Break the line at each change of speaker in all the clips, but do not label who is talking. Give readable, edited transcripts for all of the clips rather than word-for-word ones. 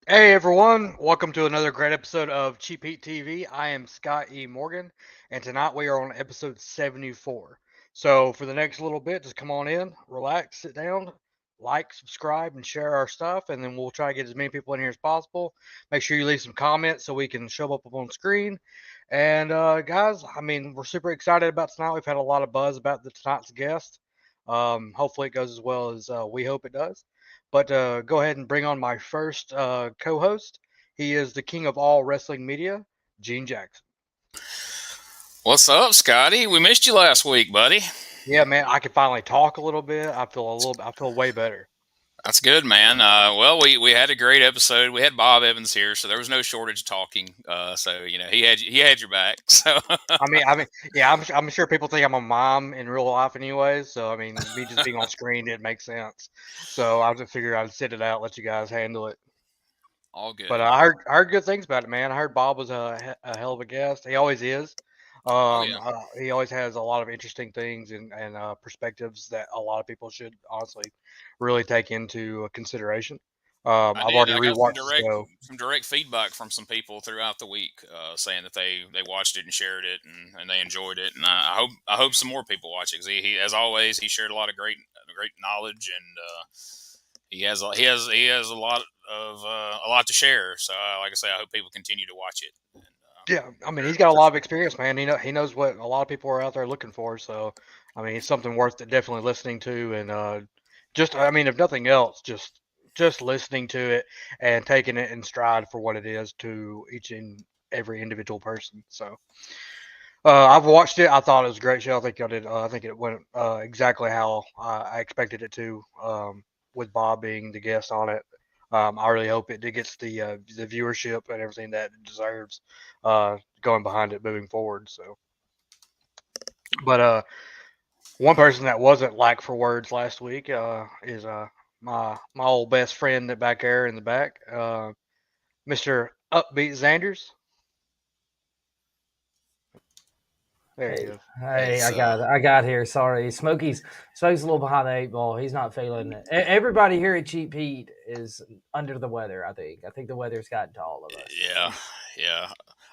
Hey everyone, welcome to another great episode of Cheap Heat TV. I am Scott E. Morgan, and tonight we are on episode 74. So for the next little bit, just come on in, relax, sit down, like, subscribe, and share our stuff, and then we'll try to get as many people in here as possible. Make sure you leave some comments so we can show up on screen. And guys, we're super excited about tonight. We've had a lot of buzz about tonight's guest. Hopefully it goes as well as we hope it does. But go ahead and bring on my first co-host. He is the king of all wrestling media, Gene Jackson.
What's up, Scotty? We missed you last week, buddy.
Yeah, man, I can finally talk a little bit. I feel way better.
That's good, man. Well, we had a great episode. We had Bob Evans here, so there was no shortage of talking. So he had your back. So
I'm sure people think I'm a mom in real life, anyways. So me just being on screen didn't make sense. So I just figured I'd sit it out, let you guys handle it.
All good.
But I heard good things about it, man. I heard Bob was a hell of a guest. He always is. He always has a lot of interesting things and perspectives that a lot of people should honestly really take into consideration. I've already rewatched
some direct feedback from some people throughout the week, saying that they watched it and shared it and they enjoyed it, and I hope some more people watch it, because he as always he shared a lot of great knowledge, and he has a lot to share. So like I say, I hope people continue to watch it.
Yeah, he's got a lot of experience, man. He knows what a lot of people are out there looking for. So, it's something worth definitely listening to, and if nothing else, just listening to it and taking it in stride for what it is to each and every individual person. So, I've watched it. I thought it was a great show. I think I did. I think it went exactly how I expected it to, with Bob being the guest on it. I really hope it gets the viewership and everything that it deserves going behind it moving forward. So, but one person that wasn't lack for words last week is my old best friend back there in the back, Mr. Upbeat Zanders. There he is.
Hey, I got here. Sorry, Smokey's a little behind the eight ball. He's not feeling it. Everybody here at Cheap Heat is under the weather. I think the weather's gotten to all of us.
Yeah.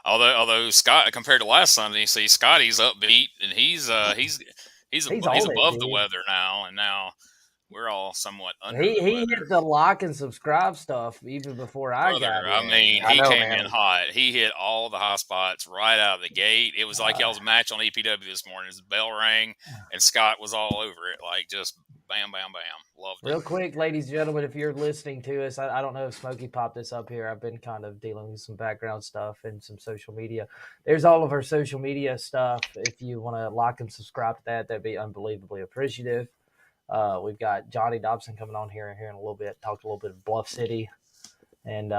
Although Scott, compared to last Sunday, see Scotty's upbeat, and he's above the weather now, and now we're all somewhat under.
He hit the like and subscribe stuff even before I got in.
He came in hot. He hit all the hot spots right out of the gate. It was like y'all's match on EPW this morning. His bell rang, and Scott was all over it, like just bam, bam, bam. Loved it.
Real quick, ladies and gentlemen, if you're listening to us, I don't know if Smokey popped this up here. I've been kind of dealing with some background stuff and some social media. There's all of our social media stuff. If you want to like and subscribe to that'd be unbelievably appreciative. We've got Johnny Dotson coming on here in a little bit, talk a little bit of Bluff City, and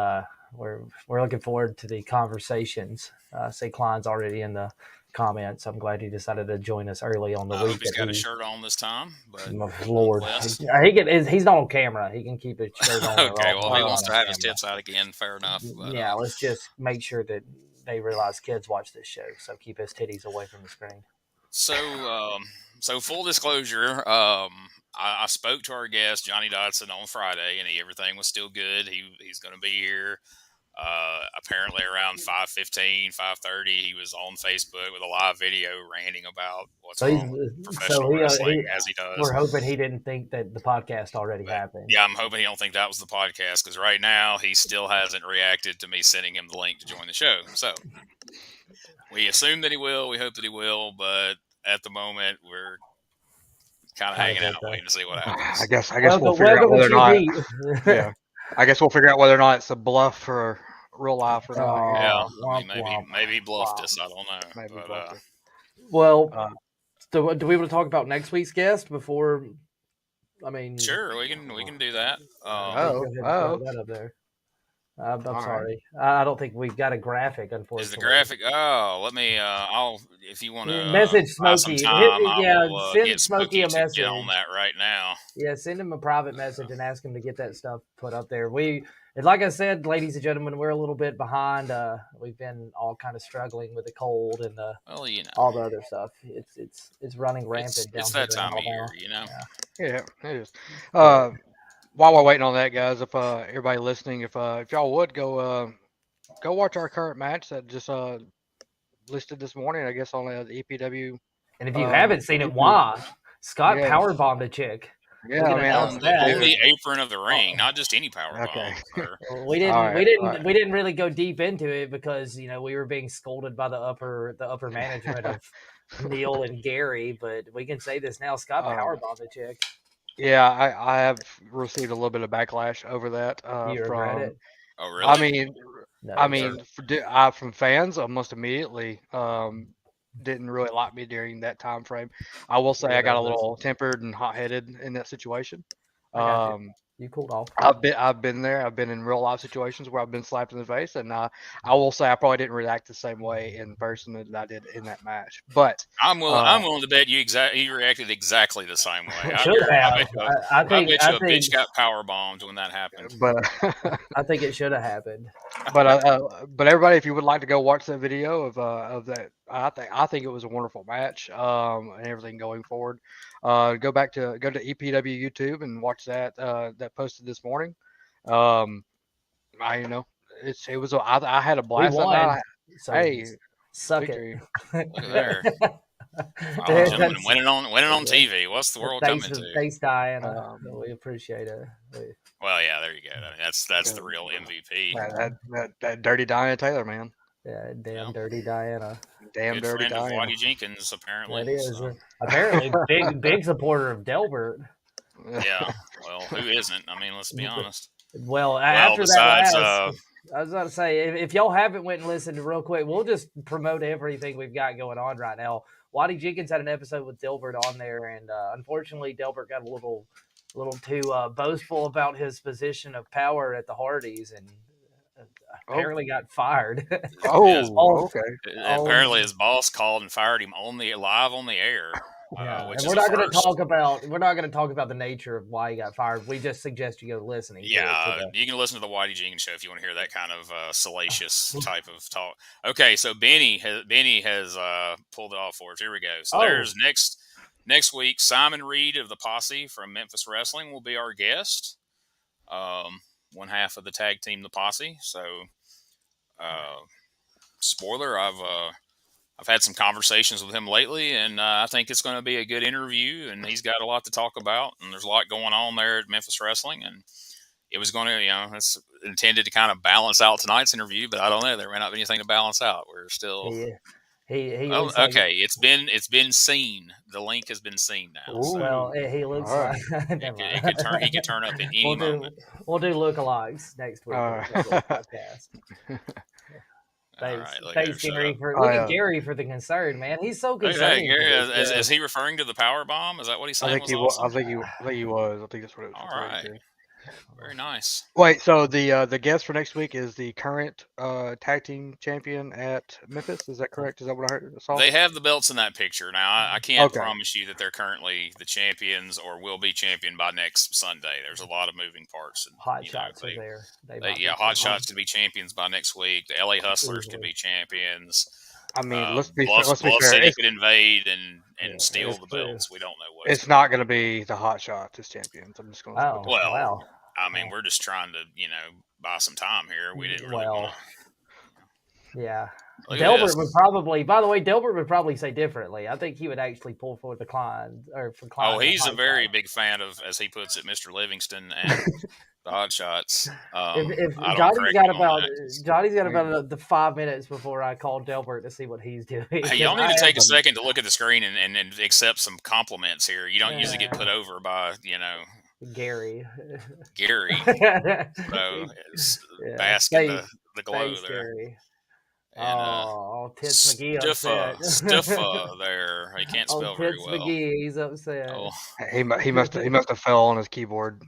we're looking forward to the conversations. See, Klein's already in the comments. I'm glad he decided to join us early on the week.
He's got a shirt on this time, but
my Lord, he's not on camera. He can keep his shirt on.
Okay, well, if he wants to have his tips out again, fair enough. But,
yeah, let's just make sure that they realize kids watch this show, so keep his titties away from the screen.
So full disclosure, I spoke to our guest Johnny Dotson on Friday, and everything was still good. He's going to be here. Apparently around 5:15, 5:30, he was on Facebook with a live video ranting about what's wrong with professional wrestling, as he does.
We're hoping he didn't think that the podcast already happened.
Yeah, I'm hoping he don't think that was the podcast, because right now he still hasn't reacted to me sending him the link to join the show. So we assume that he will. We hope that he will, but at the moment we're kind of hanging out, waiting to see what happens.
I guess we'll figure out whether or not. Yeah. I guess we'll figure out whether or not it's a bluff or real life or not.
Yeah, maybe he bluffed us. I don't know.
Well,
Uh,
do we want to talk about next week's guest before? I mean,
Sure, we can do that.
go
oh,
ahead and throw
oh,
that up there. I'm
all right.
sorry. I don't think we've got a graphic,
Is the
unfortunately.
graphic? Oh, let me. I'll if you want to
Message
buy some
Smokey.
time, I
Yeah,
will
send
get
Smokey
Smokey
a
to get on
message.
that right now.
Yeah, send him a private message and ask him to get that stuff put up there. And like I said, ladies and gentlemen, we're a little bit behind. We've been all kind of struggling with the cold and
Well,
all the other stuff. It's running
it's
rampant down
that
here in
time of
Alabama.
year, you know.
Yeah, it is.
But
While we're waiting on that, guys, if everybody listening, if y'all would go watch our current match that just listed this morning, I guess on the EPW.
and if you haven't seen it,
YouTube.
why? Scott
Yeah,
powerbombed a chick. We
yeah.
can
I mean,
announce
On
that.
the apron of the ring,
Oh,
not just any power
okay.
bomb. Or,
we
All
didn't we
right, all
didn't
right.
we didn't really go deep into it because we were being scolded by the upper management of Neil and Gary, but we can say this now. Scott
Um,
powerbombed a chick.
yeah, I have received a little bit of backlash over that
Do you regret
from.
it?
oh,
I
really?
mean, I
No,
mean,
sir.
from fans almost immediately. Didn't really like me during that time frame. I will say I got a
Whatever.
little tempered and hot headed in that situation.
I got you.
Um,
You cooled off.
I've been there. I've been in real life situations where I've been slapped in the face, and I will say I probably didn't react the same way in person that I did in that match. But
I'm willing to bet you reacted exactly the same way.
Should
I
have.
bet you
I
I
think.
bet
I
you a
think.
bitch got power bombed when that happened.
but
I think it should have happened.
but everybody, if you would like to go watch that video of that, I think it was a wonderful match and everything going forward. Go to EPW YouTube and watch that posted this morning. Um, I you know it was I had a
We
blast that
won.
night.
So
Hey,
suck it.
victory.
Look at there, final gentleman
That's
winning on TV. What's the world
thanks,
coming to?
thanks, Diana.
Um,
We appreciate it.
Well, yeah, there you go. I mean, that's
uh,
the real MVP.
that dirty Diana Taylor, man.
Yeah, damn
Well,
dirty Diana.
Damn
good
dirty
friend of
Diana.
Whitey Jenkins, apparently.
That is
So
apparently big supporter of Delbert.
yeah, well, who isn't? I mean, let's be honest.
Well,
Well,
after that
besides,
last, I was about to say, if y'all haven't went and listened real quick, we'll just promote everything we've got going on right now. Waddy Jenkins had an episode with Delbert on there, and unfortunately, Delbert got a little too boastful about his position of power at the Hardys, and
Oh,
apparently got fired.
yes,
all,
okay.
all,
apparently his boss called and fired him live on the air,
yeah,
which
and
is
we're
a
not going to
first.
talk about the nature of why he got fired. We just suggest you go listening to it.
Yeah, you can listen to the Whitey Jenkins show if you want to hear that kind of salacious type of talk. Okay, so Benny has pulled it off for us. Here we go. So there's next week. Simon Reed of the Posse from Memphis Wrestling will be our guest. One half of the tag team, the Posse. So, spoiler, I've had some conversations with him lately, and I think it's going to be a good interview. And he's got a lot to talk about, and there's a lot going on there at Memphis Wrestling. And it was going to, it's intended to kind of balance out tonight's interview, but I don't know. There may not be anything to balance out. We're still.
He
Oh,
looks like
okay. It's been seen. The link has been seen now. So
well, he looks
All
like
he could turn up at any moment.
We'll do lookalikes next week on the podcast.
All right,
Thanks, Gary, for Gary for the concern, man. He's so
Gary,
concerned.
is he referring to the power bomb? Is that what he's saying?
I think he was. I think he was. I think that's what it was.
All right. Very nice.
Wait, so the guest for next week is the current tag team champion at Memphis. Is that correct? Is that what I heard?
They have the belts in that picture. Now, I can't promise you that they're currently the champions or will be champion by next Sunday. There's a lot of moving parts. And,
Hot Shots are there.
Hot Shots could be champions by next week. The LA Hustlers could be champions.
I mean, let's be
Bluff
fair.
City could invade and steal the belts. We don't know what.
It's not going to be the Hot Shots as champions. I'm just going to.
Wow.
I mean, we're just trying to, buy some time here. We didn't really want
to. Yeah. Delbert would probably, by the way, Delbert would probably say differently. I think he would actually pull for the Klein.
Oh, he's a very big fan of, as he puts it, Mr. Livingston and the Hot Shots.
If Johnny's got about the 5 minutes before I call Delbert to see what he's doing.
Hey, y'all need to take a second to look at the screen and accept some compliments here. You don't usually get put over by,
Gary.
So bask in the glow
Thanks,
there.
Gary.
And
Tits McGee upset.
Stiffa there. He can't spell very
Tits
well.
McGee, he's upset.
Oh,
He must have fell on his keyboard.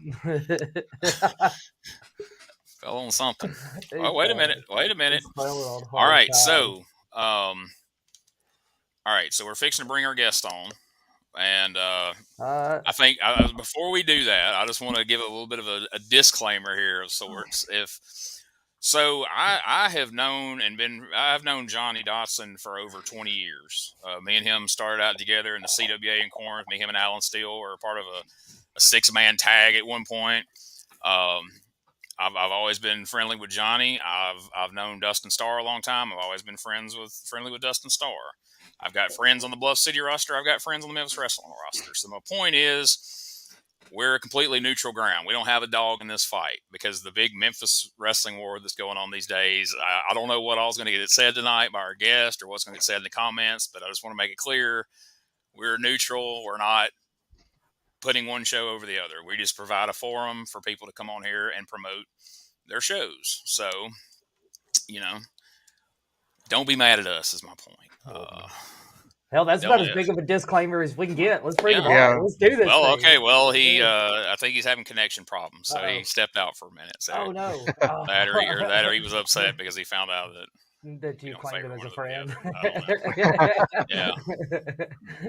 fell on something. Oh, wait a minute.
All
All right, so all right, so we're fixing to bring our guest on, and I think before we do that, I just want to give a little bit of a disclaimer here of sorts. I've known Johnny Dotson for over 20 years. Me and him started out together in the CWA in Corinth. Me, him, and Alan Steele were part of a 6-man tag at one point. I've always been friendly with Johnny. I've known Dustin Starr a long time. I've always been friendly with Dustin Starr. I've got friends on the Bluff City roster. I've got friends on the Memphis Wrestling roster. So my point is, we're a completely neutral ground. We don't have a dog in this fight because the big Memphis wrestling war that's going on these days, I don't know what all's going to get said tonight by our guest or what's going to get said in the comments, but I just want to make it clear we're neutral. We're not putting one show over the other. We just provide a forum for people to come on here and promote their shows. So, don't be mad at us is my point.
Hell, that's about as big of a disclaimer as we can get. Let's bring him on. Let's do this.
Well,
thing.
Okay. Well, I think he's having connection problems, so he stepped out for a minute. So
oh no!
That or he was upset because he found out
that you claimed him as a friend.
Yeah.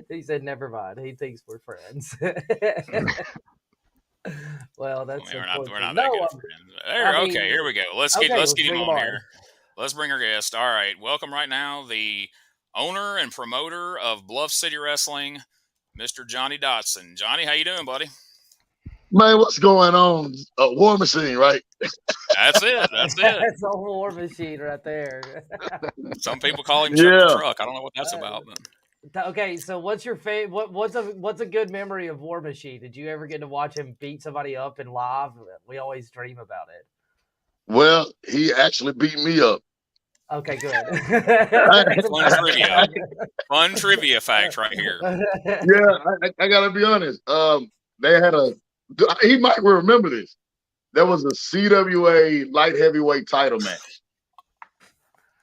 He said, "Never mind." He thinks we're friends. Well, that's
we're not that good of friends. Okay, here we go. Let's get him on here. Let's bring our guest. All right, welcome right now the owner and promoter of Bluff City Wrestling, Mr. Johnny Dotson. Johnny, how you doing, buddy?
Man, what's going on? A war machine, right?
That's it. That's
a war machine right there.
Some people call him Chuck the Truck. I don't know what that's about. But.
Okay, so what's your favorite? What's a good memory of War Machine? Did you ever get to watch him beat somebody up in live? We always dream about it.
Well, he actually beat me up.
Okay, good.
Fun trivia fact right here.
Yeah, I gotta be honest. They had he might remember this. There was a CWA light heavyweight title match.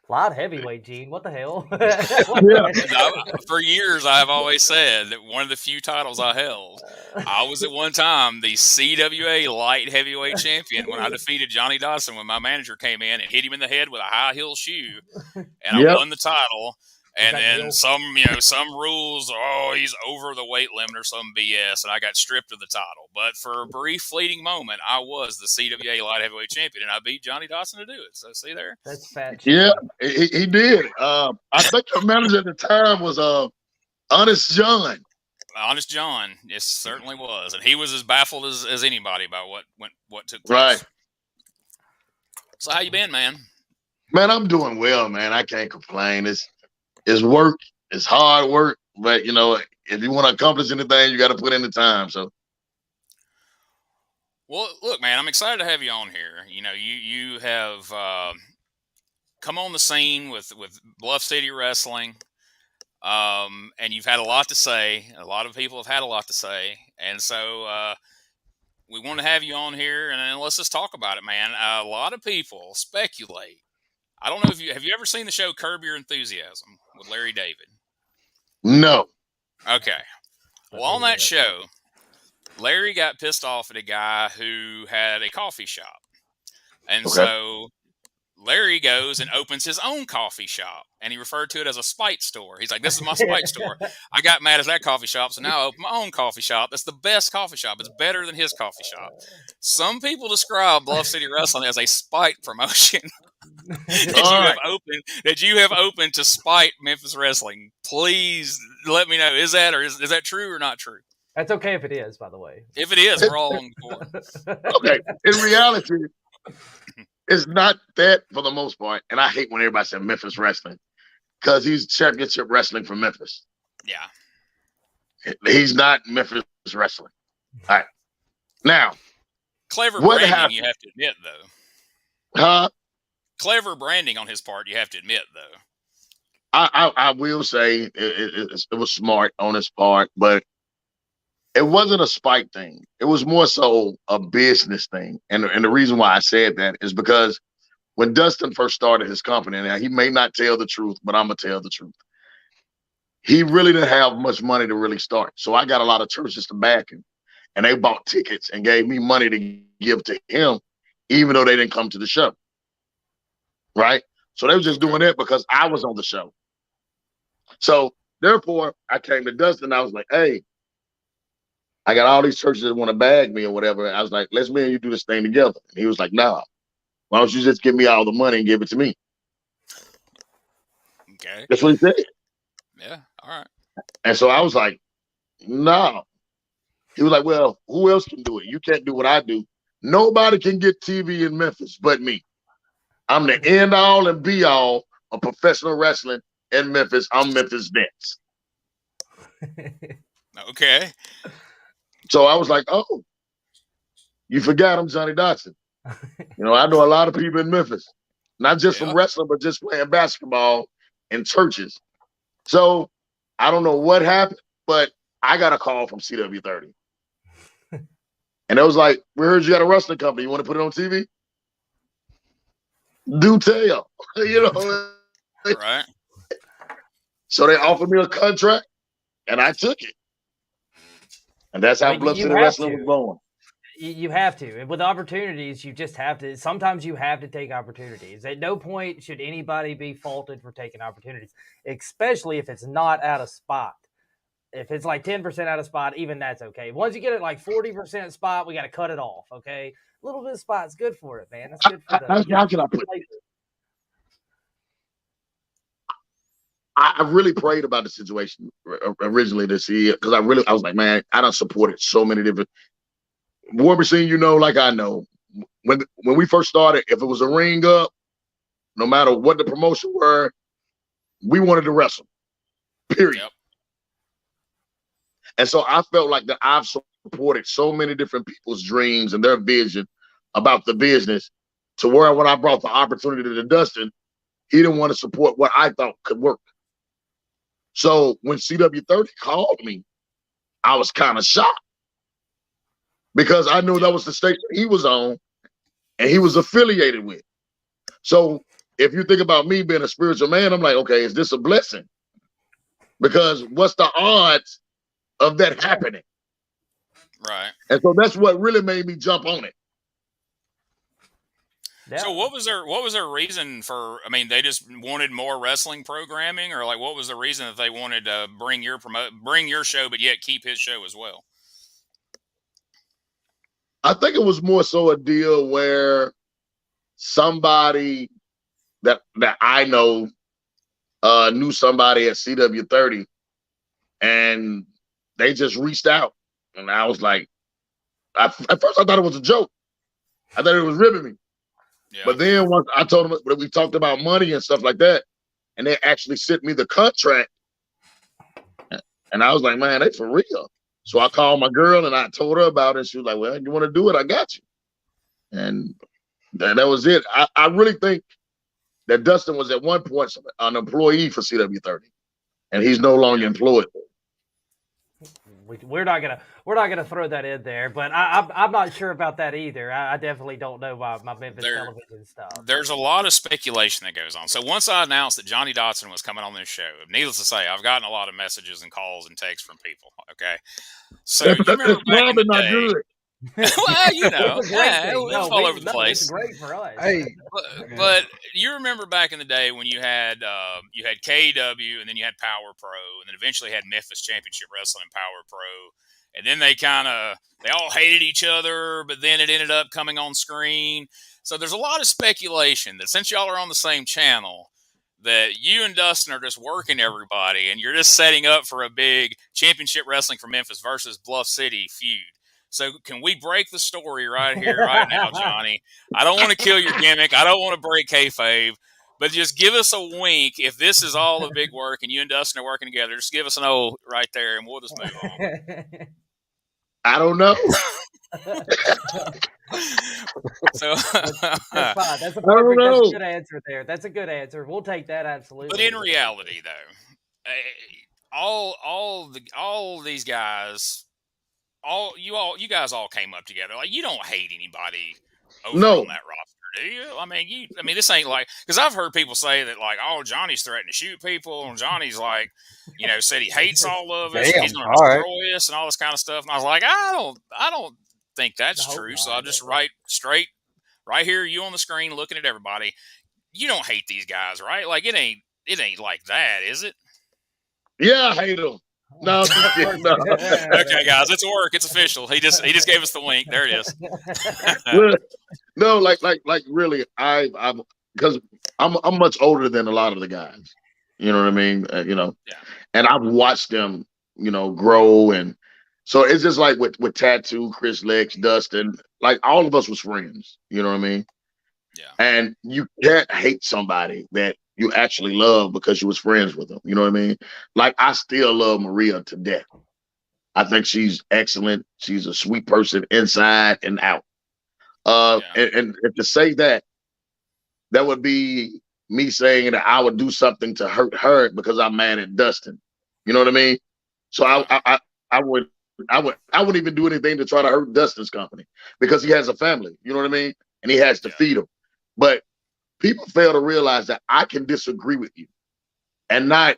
Light heavyweight, Gene. What the hell?
For years, I've always said that one of the few titles I held, I was at one time the CWA light heavyweight champion when I defeated Johnny Dotson when my manager came in and hit him in the head with a high heel shoe, and I won the title. And then some rules, he's over the weight limit or some BS, and I got stripped of the title. But for a brief, fleeting moment, I was the CWA light heavyweight champion, and I beat Johnny Dotson to do it. So see there?
That's fat.
Yeah, he did. I think the manager at the time was Honest John.
Honest John, yes, certainly was, and he was as baffled as anybody by what took place.
Right.
So how you been, man?
Man, I'm doing well, man. I can't complain. It's work. It's hard work. But, if you want to accomplish anything, you got to put in the time. So,
well, look, man, I'm excited to have you on here. You have come on the scene with Bluff City Wrestling, and you've had a lot to say. A lot of people have had a lot to say. And so we want to have you on here, and then let's just talk about it, man. A lot of people speculate. I don't know if have you ever seen the show Curb Your Enthusiasm with Larry David?
No.
Okay. Well, on that show, Larry got pissed off at a guy who had a coffee shop. And so Larry goes and opens his own coffee shop, and he referred to it as a spite store. He's like, this is my spite store. I got mad at that coffee shop, so now I open my own coffee shop. It's the best coffee shop. It's better than his coffee shop. Some people describe Bluff City Wrestling as a spite promotion. that you have opened to spite Memphis Wrestling. Please let me know. Is that true or not true?
That's okay if it is, by the way.
If it is, we're all on board.
Okay. In reality, it's not that for the most part. And I hate when everybody says Memphis Wrestling because he's championship wrestling for Memphis.
Yeah.
He's not Memphis Wrestling. All right. Now,
clever branding, you have to admit, though.
Huh?
Clever branding on his part, you have to admit, though.
I will say it was smart on his part, but it wasn't a spike thing. It was more so a business thing. And the reason why I said that is because when Dustin first started his company, and he may not tell the truth, but I'm gonna tell the truth. He really didn't have much money to really start. So I got a lot of churches to back him. And they bought tickets and gave me money to give to him, even though they didn't come to the show. Right? So they were just doing it because I was on the show. So therefore, I came to Dustin and I was like, hey, I got all these churches that want to bag me or whatever. I was like, let's me and you do this thing together. And he was like, nah, why don't you just give me all the money and give it to me?
Okay.
That's what he said.
Yeah. All right.
And so I was like, no. He was like, well, who else can do it? You can't do what I do. Nobody can get TV in Memphis but me. I'm the end all and be all of professional wrestling in Memphis. I'm Memphis Vince.
Okay.
So I was like, oh, you forgot I'm Johnny Dotson. I know a lot of people in Memphis, not just from wrestling, but just playing basketball in churches. So I don't know what happened, but I got a call from CW30. And it was like, we heard you got a wrestling company. You want to put it on TV? Do tell.
Right.
So they offered me a contract, and I took it. And that's how Bluff City Wrestling was born.
You have to. And with opportunities, you just have to. Sometimes you have to take opportunities. At no point should anybody be faulted for taking opportunities, especially if it's not out of spot. If it's like 10% out of spot, even that's okay. Once you get it like 40% spot, we got to cut it off, okay? A little bit of spot's good for it, man. That's good for
How can I put it? I really prayed about the situation originally to see it because I was like, man, I done supported so many different War Machine, like I know. When we first started, if it was a ring up, no matter what the promotion were, we wanted to wrestle. Period. Yep. And so I felt like that I've supported so many different people's dreams and their vision about the business to where when I brought the opportunity to Dustin, he didn't want to support what I thought could work. So when CW30 called me, I was kind of shocked because I knew that was the station he was on and he was affiliated with. So if you think about me being a spiritual man, I'm like, okay, is this a blessing? Because what's the odds of that happening?
Right.
And so that's what really made me jump on it.
Yeah. So what was their reason for, they just wanted more wrestling programming, or like what was the reason that they wanted to bring your show but yet keep his show as well?
I think it was more so a deal where somebody that I know knew somebody at CW30 and they just reached out. And I was like, at first I thought it was a joke. I thought it was ribbing me. Yeah. But then once I told them that we talked about money and stuff like that, and they actually sent me the contract. And I was like, man, they for real. So I called my girl and I told her about it. She was like, well, you want to do it? I got you. And that was it. I really think that Dustin was at one point an employee for CW30, and he's no longer employed.
We're not gonna throw that in there, but I'm not sure about that either. I definitely don't know my Memphis television stuff.
There's a lot of speculation that goes on. So once I announced that Johnny Dotson was coming on this show, needless to say, I've gotten a lot of messages and calls and texts from people. Okay, so you remember back in the day. Well, it was all over the place.
It's great for us.
Hey,
but you remember back in the day when you had KW, and then you had Power Pro, and then eventually had Memphis Championship Wrestling and Power Pro, and then they all hated each other, but then it ended up coming on screen. So there's a lot of speculation that since y'all are on the same channel, that you and Dustin are just working everybody, and you're just setting up for a big Championship Wrestling for Memphis versus Bluff City feud. So can we break the story right here, right now, Johnny? I don't want to kill your gimmick. I don't want to break kayfabe, but just give us a wink if this is all a big work and you and Dustin are working together. Just give us an O right there, and we'll just move on.
I don't know.
So that's fine. That's a good answer there. That's a good answer. We'll take that absolutely.
But in reality, though, all these guys. You guys all came up together. Like, you don't hate anybody over on that roster, do you? I mean, this ain't like, because I've heard people say that, like, oh, Johnny's threatening to shoot people, and Johnny's like, said he hates all of us, and he's
Damn,
going to
all right.
destroy us, and all this kind of stuff. And I was like, I don't think that's
I hope
true. So
not,
I'll just
but-
write straight right here, you on the screen, looking at everybody. You don't hate these guys, right? Like, it ain't like that, is it?
Yeah, I hate them. No, no.
Okay, guys, it's work. It's official. He just gave us the wink. There it is.
No, like really, I'm because I'm much older than a lot of the guys. You know what I mean?
Yeah.
And I've watched them, grow, and so it's just like with Tattoo, Chris Lex, Dustin, like all of us was friends. You know what I mean?
Yeah.
And you can't hate somebody that you actually love because you was friends with them. You know what I mean? Like, I still love Maria to death. I think she's excellent. She's a sweet person inside and out. And to say that would be me saying that I would do something to hurt her because I'm mad at Dustin. You know what I mean? So I wouldn't even do anything to try to hurt Dustin's company because he has a family. You know what I mean? And he has to feed them. But people fail to realize that I can disagree with you and not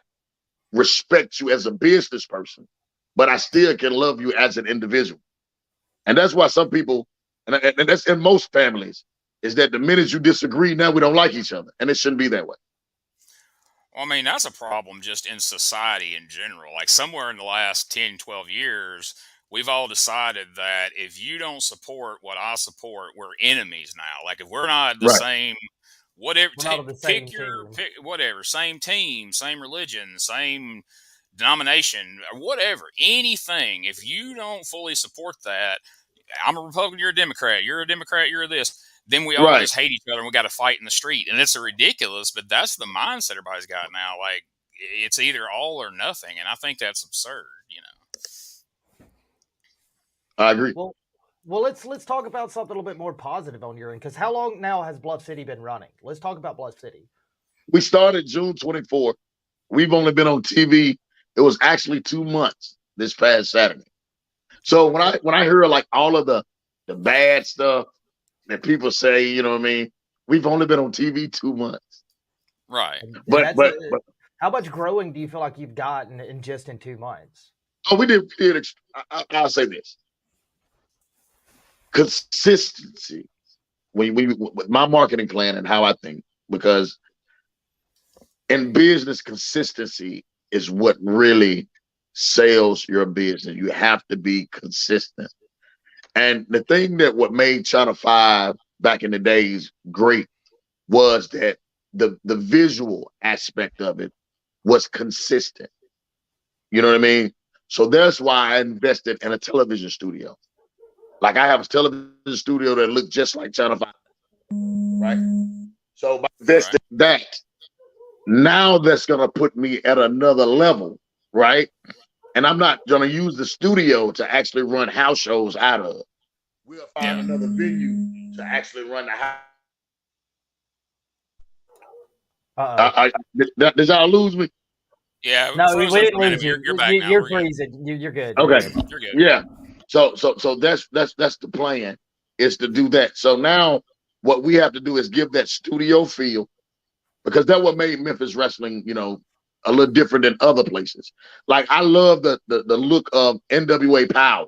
respect you as a business person, but I still can love you as an individual. And that's why some people, and that's in most families, is that the minute you disagree, now we don't like each other. And it shouldn't be that way.
Well, I mean, that's a problem just in society in general. Like, somewhere in the last 10, 12 years, we've all decided that if you don't support what I support, we're enemies now. Like, if we're not the same, whatever,
We're not on the same
pick whatever, same team, same religion, same denomination, or whatever, anything. If you don't fully support that, I'm a Republican, you're a Democrat, you're a Democrat, you're this, then we all just hate each other and we got to fight in the street. And it's ridiculous, but that's the mindset everybody's got now. Like, it's either all or nothing. And I think that's absurd,
I agree.
Well, let's talk about something a little bit more positive on your end, because how long now has Bluff City been running? Let's talk about Bluff City.
We started June 24th. We've only been on TV. It was actually 2 months this past Saturday. So when I hear like all of the bad stuff that people say, you know what I mean, we've only been on TV 2 months.
Right.
But
how much growing do you feel like you've gotten in 2 months?
Oh, we did. I'll say this: consistency. With my marketing plan and how I think, because in business, consistency is what really sells your business. You have to be consistent. And the thing that what made Channel 5 back in the days great was that the visual aspect of it was consistent. You know what I mean? So that's why I invested in a television studio. Like, I have a television studio that looked just like Channel 5. Right? So by investing that, now that's going to put me at another level, right? And I'm not going to use the studio to actually run house shows out of. We'll find another venue to actually run the house. Did y'all lose me?
Yeah.
No, we didn't lose you.
You're back now.
You're freezing. You're good.
Okay.
You're good.
Yeah. So that's the plan, is to do that. So now what we have to do is give that studio feel, because that's what made Memphis wrestling, a little different than other places. Like, I love the look of NWA Power,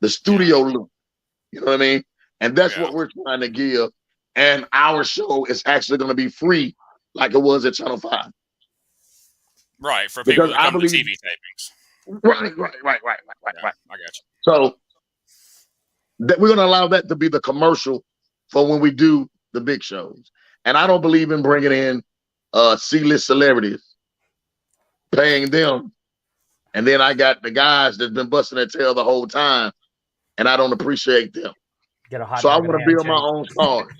the studio look. You know what I mean? And that's what we're trying to give. And our show is actually going to be free, like it was at Channel 5.
Right, for people that come to TV tapings.
Right.
I got you.
So that we're going to allow that to be the commercial for when we do the big shows. And I don't believe in bringing in C-list celebrities, paying them, and then I got the guys that's been busting their tail the whole time, and I don't appreciate them. So I want to build my own stars.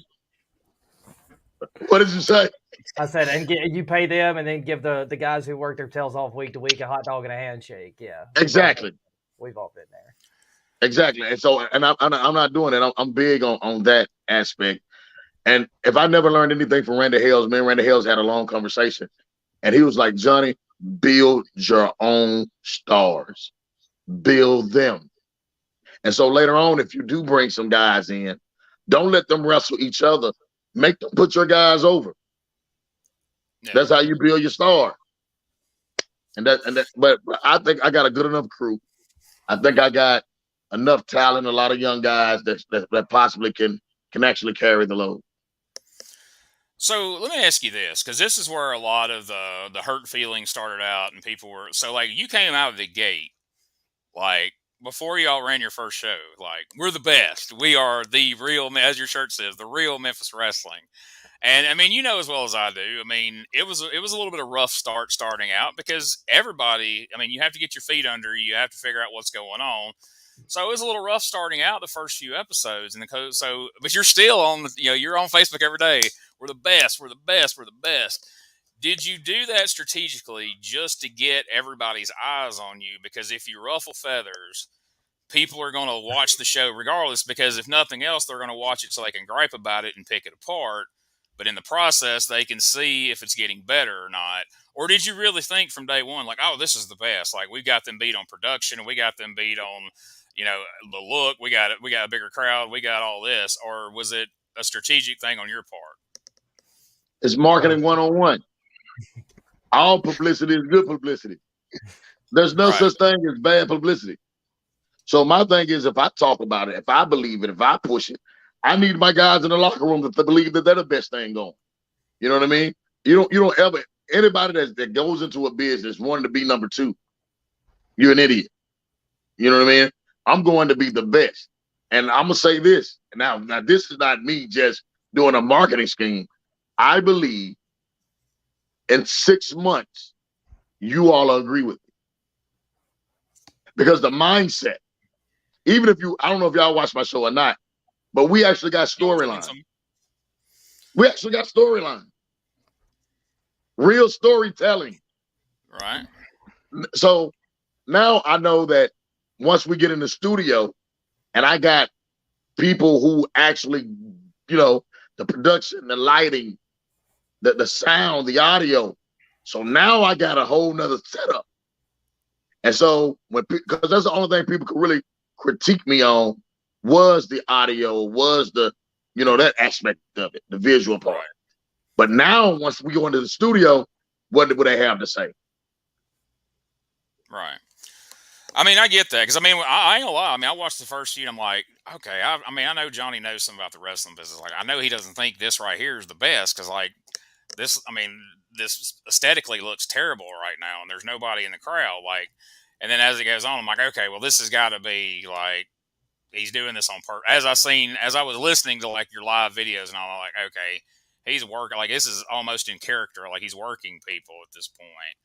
What did you say?
I said, and you pay them, and then give the guys who work their tails off week to week a hot dog and a handshake. Yeah,
exactly.
We've all been there.
Exactly. And so, and I'm not doing it. I'm big on that aspect. And if I never learned anything from Randy Hales, me and Randy Hales had a long conversation, and he was like, Johnny, build your own stars, build them. And so later on, if you do bring some guys in, Don't let them wrestle each other. Make them put your guys over.
Yeah.
That's how you build your star. But I think I got a good enough crew. I think I got enough talent, a lot of young guys that possibly can actually carry the load.
So let me ask you this, because this is where a lot of the hurt feelings started out, and people were so like you came out of the gate like before y'all ran your first show, like we're the best, we are the real, as your shirt says, the real Memphis Wrestling. And I mean, you know as well as I do. I mean, it was a little bit of rough starting out because everybody. I mean, you have to get your feet under you. You have to figure out what's going on. So it was a little rough starting out the first few episodes, and but you're still on. You're on Facebook every day. We're the best. We're the best. We're the best. Did you do that strategically just to get everybody's eyes on you? Because if you ruffle feathers, people are going to watch the show regardless. Because if nothing else, they're going to watch it so they can gripe about it and pick it apart. But in the process, they can see if it's getting better or not. Or did you really think from day one, like, oh, this is the best? Like, we got them beat on production, and we got them beat on, the look. We got a bigger crowd. We got all this. Or was it a strategic thing on your part?
It's marketing 101. All publicity is good publicity. There's no such thing as bad publicity. So my thing is, if I talk about it, if I believe it, if I push it, I need my guys in the locker room to believe that they're the best thing going. You know what I mean? You don't ever, anybody that goes into a business wanting to be number two, you're an idiot. You know what I mean? I'm going to be the best. And I'm gonna say this. Now this is not me just doing a marketing scheme. I believe in 6 months, you all agree with me. Because the mindset, even if I don't know if y'all watch my show or not, but we actually got storyline. We actually got storyline. Real storytelling.
Right.
So now I know that once we get in the studio and I got people who actually, the production, the lighting, the sound, the audio. So now I got a whole nother setup. And so because that's the only thing people could really critique me on was the audio, was the, that aspect of it, the visual part. But now once we go into the studio, what would they have to say?
Right. I mean, I get that because I ain't gonna lie. I mean, I watched the first few and I'm like, okay. I know Johnny knows something about the wrestling business. Like, I know he doesn't think this right here is the best because, like, this. I mean, this aesthetically looks terrible right now, and there's nobody in the crowd. Like, and then as it goes on, I'm like, okay, well, this has got to be like he's doing this on purpose. As I was listening to like your live videos and all, I'm like, okay, he's working. Like, this is almost in character. Like, he's working people at this point.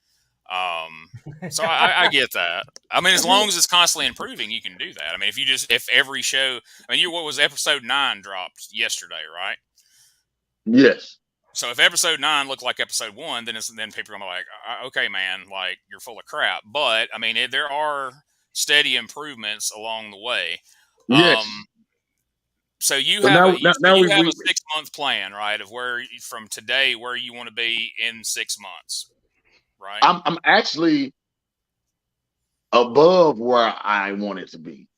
So I get that. I mean, as long as it's constantly improving, you can do that. I mean, if every show, what was episode 9 dropped yesterday, right?
Yes.
So if episode 9 looked like episode 1, then people are gonna be like, okay, man, like you're full of crap. But I mean, there are steady improvements along the way.
Yes.
So you have a 6-month plan, right? Of from today where you want to be in 6 months. Right.
I'm actually above where I want it to be,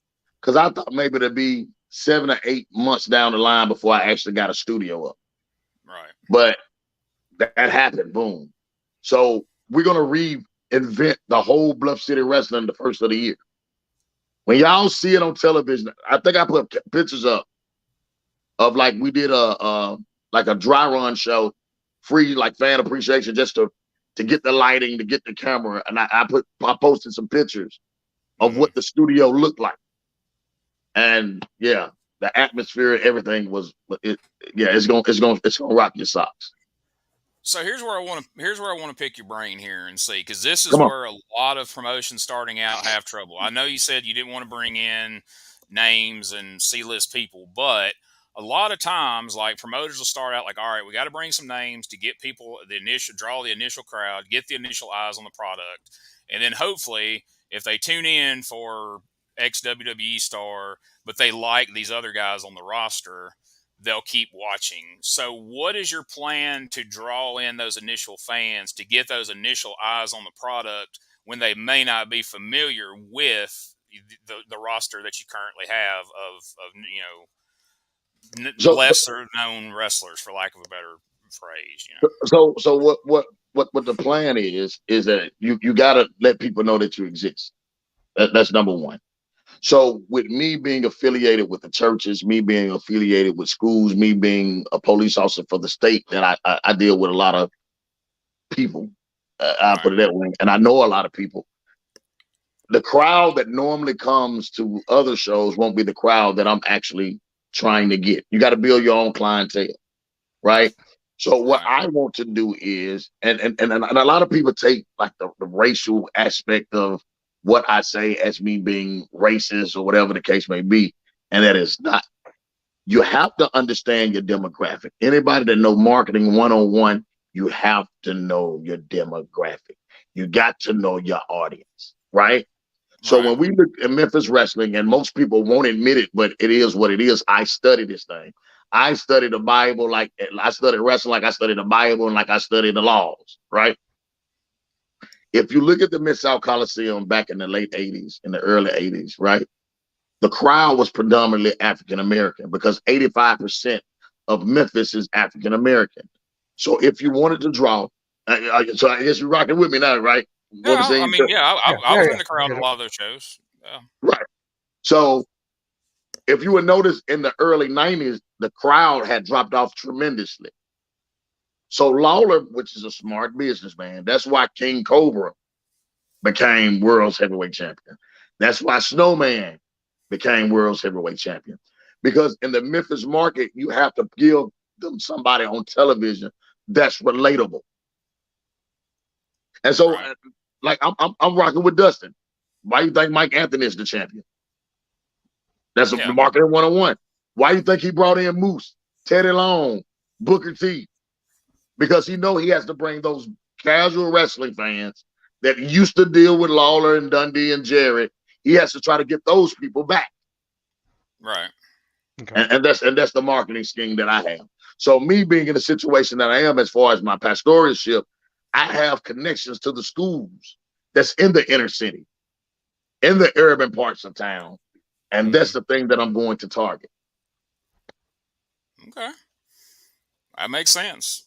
because I thought maybe it'd be 7 or 8 months down the line before I actually got a studio up.
Right.
But that happened. Boom. So we're gonna reinvent the whole Bluff City Wrestling the first of the year. When y'all see it on television, I think I put pictures up of like we did a dry run show, free like fan appreciation, just to get the lighting, to get the camera. And I posted some pictures of what the studio looked like. And yeah, the atmosphere, everything it's gonna rock your socks.
So here's where I want to pick your brain here and see, because this is where a lot of promotions starting out have trouble. I know you said you didn't want to bring in names and C-list people, but a lot of times, like, promoters will start out like, all right, we got to bring some names to get people draw the initial crowd, get the initial eyes on the product. And then hopefully if they tune in for ex WWE star, but they like these other guys on the roster, they'll keep watching. So what is your plan to draw in those initial fans, to get those initial eyes on the product when they may not be familiar with the roster that you currently have of
So
lesser known wrestlers, for lack of a better phrase. You
so what the plan is that you got to let people know that you exist. That's number one. So with me being affiliated with the churches, me being affiliated with schools, me being a police officer for the state, that I deal with a lot of people. I put it that way, and I know a lot of people. The crowd that normally comes to other shows won't be the crowd that I'm actually trying to get. You got to build your own clientele, right? So what I want to do is, and a lot of people take like the racial aspect of what I say as me being racist or whatever the case may be, and that is not. You have to understand your demographic. Anybody that know marketing 101, you have to know your demographic. You got to know your audience, right? So when we look at Memphis wrestling, and most people won't admit it, but it is what it is. I study this thing. I study the Bible like I study wrestling, like I study the Bible, and like I study the laws, right? If you look at the Mid-South Coliseum back in the late 80s, in the early 80s, right? The crowd was predominantly African American because 85% of Memphis is African American. So if you wanted to draw, so I guess you're rocking with me now, right?
I was in the crowd at a lot of those shows. Yeah.
Right. So if you would notice in the early 90s, the crowd had dropped off tremendously. So Lawler, which is a smart businessman, that's why King Cobra became world's heavyweight champion. That's why Snowman became world's heavyweight champion. Because in the Memphis market, you have to give them somebody on television that's relatable. And so, like, I'm rocking with Dustin. Why you think Mike Anthony is the champion? That's the marketing 101. Why you think he brought in Moose, Teddy Long, Booker T? Because he know he has to bring those casual wrestling fans that used to deal with Lawler and Dundee and Jarrett. He has to try to get those people back.
Right.
Okay. And that's the marketing scheme that I have. So me being in the situation that I am as far as my pastoralship, I have connections to the schools that's in the inner city, in the urban parts of town. And that's the thing that I'm going to target.
Okay. That makes sense.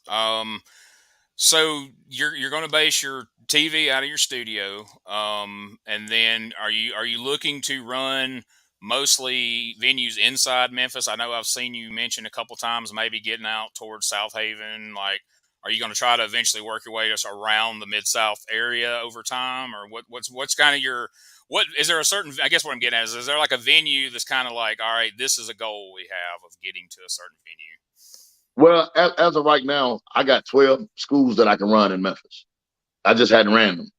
So you're going to base your TV out of your studio, and then are you looking to run mostly venues inside Memphis? I know I've seen you mention a couple times maybe getting out towards South Haven. Like, are you going to try to eventually work your way just around the Mid-South area over time, or what's kind of your what is there a certain? I guess what I'm getting at is there like a venue that's kind of like, all right, this is a goal we have of getting to a certain venue?
Well, as of right now, I got 12 schools that I can run in Memphis. I just hadn't ran them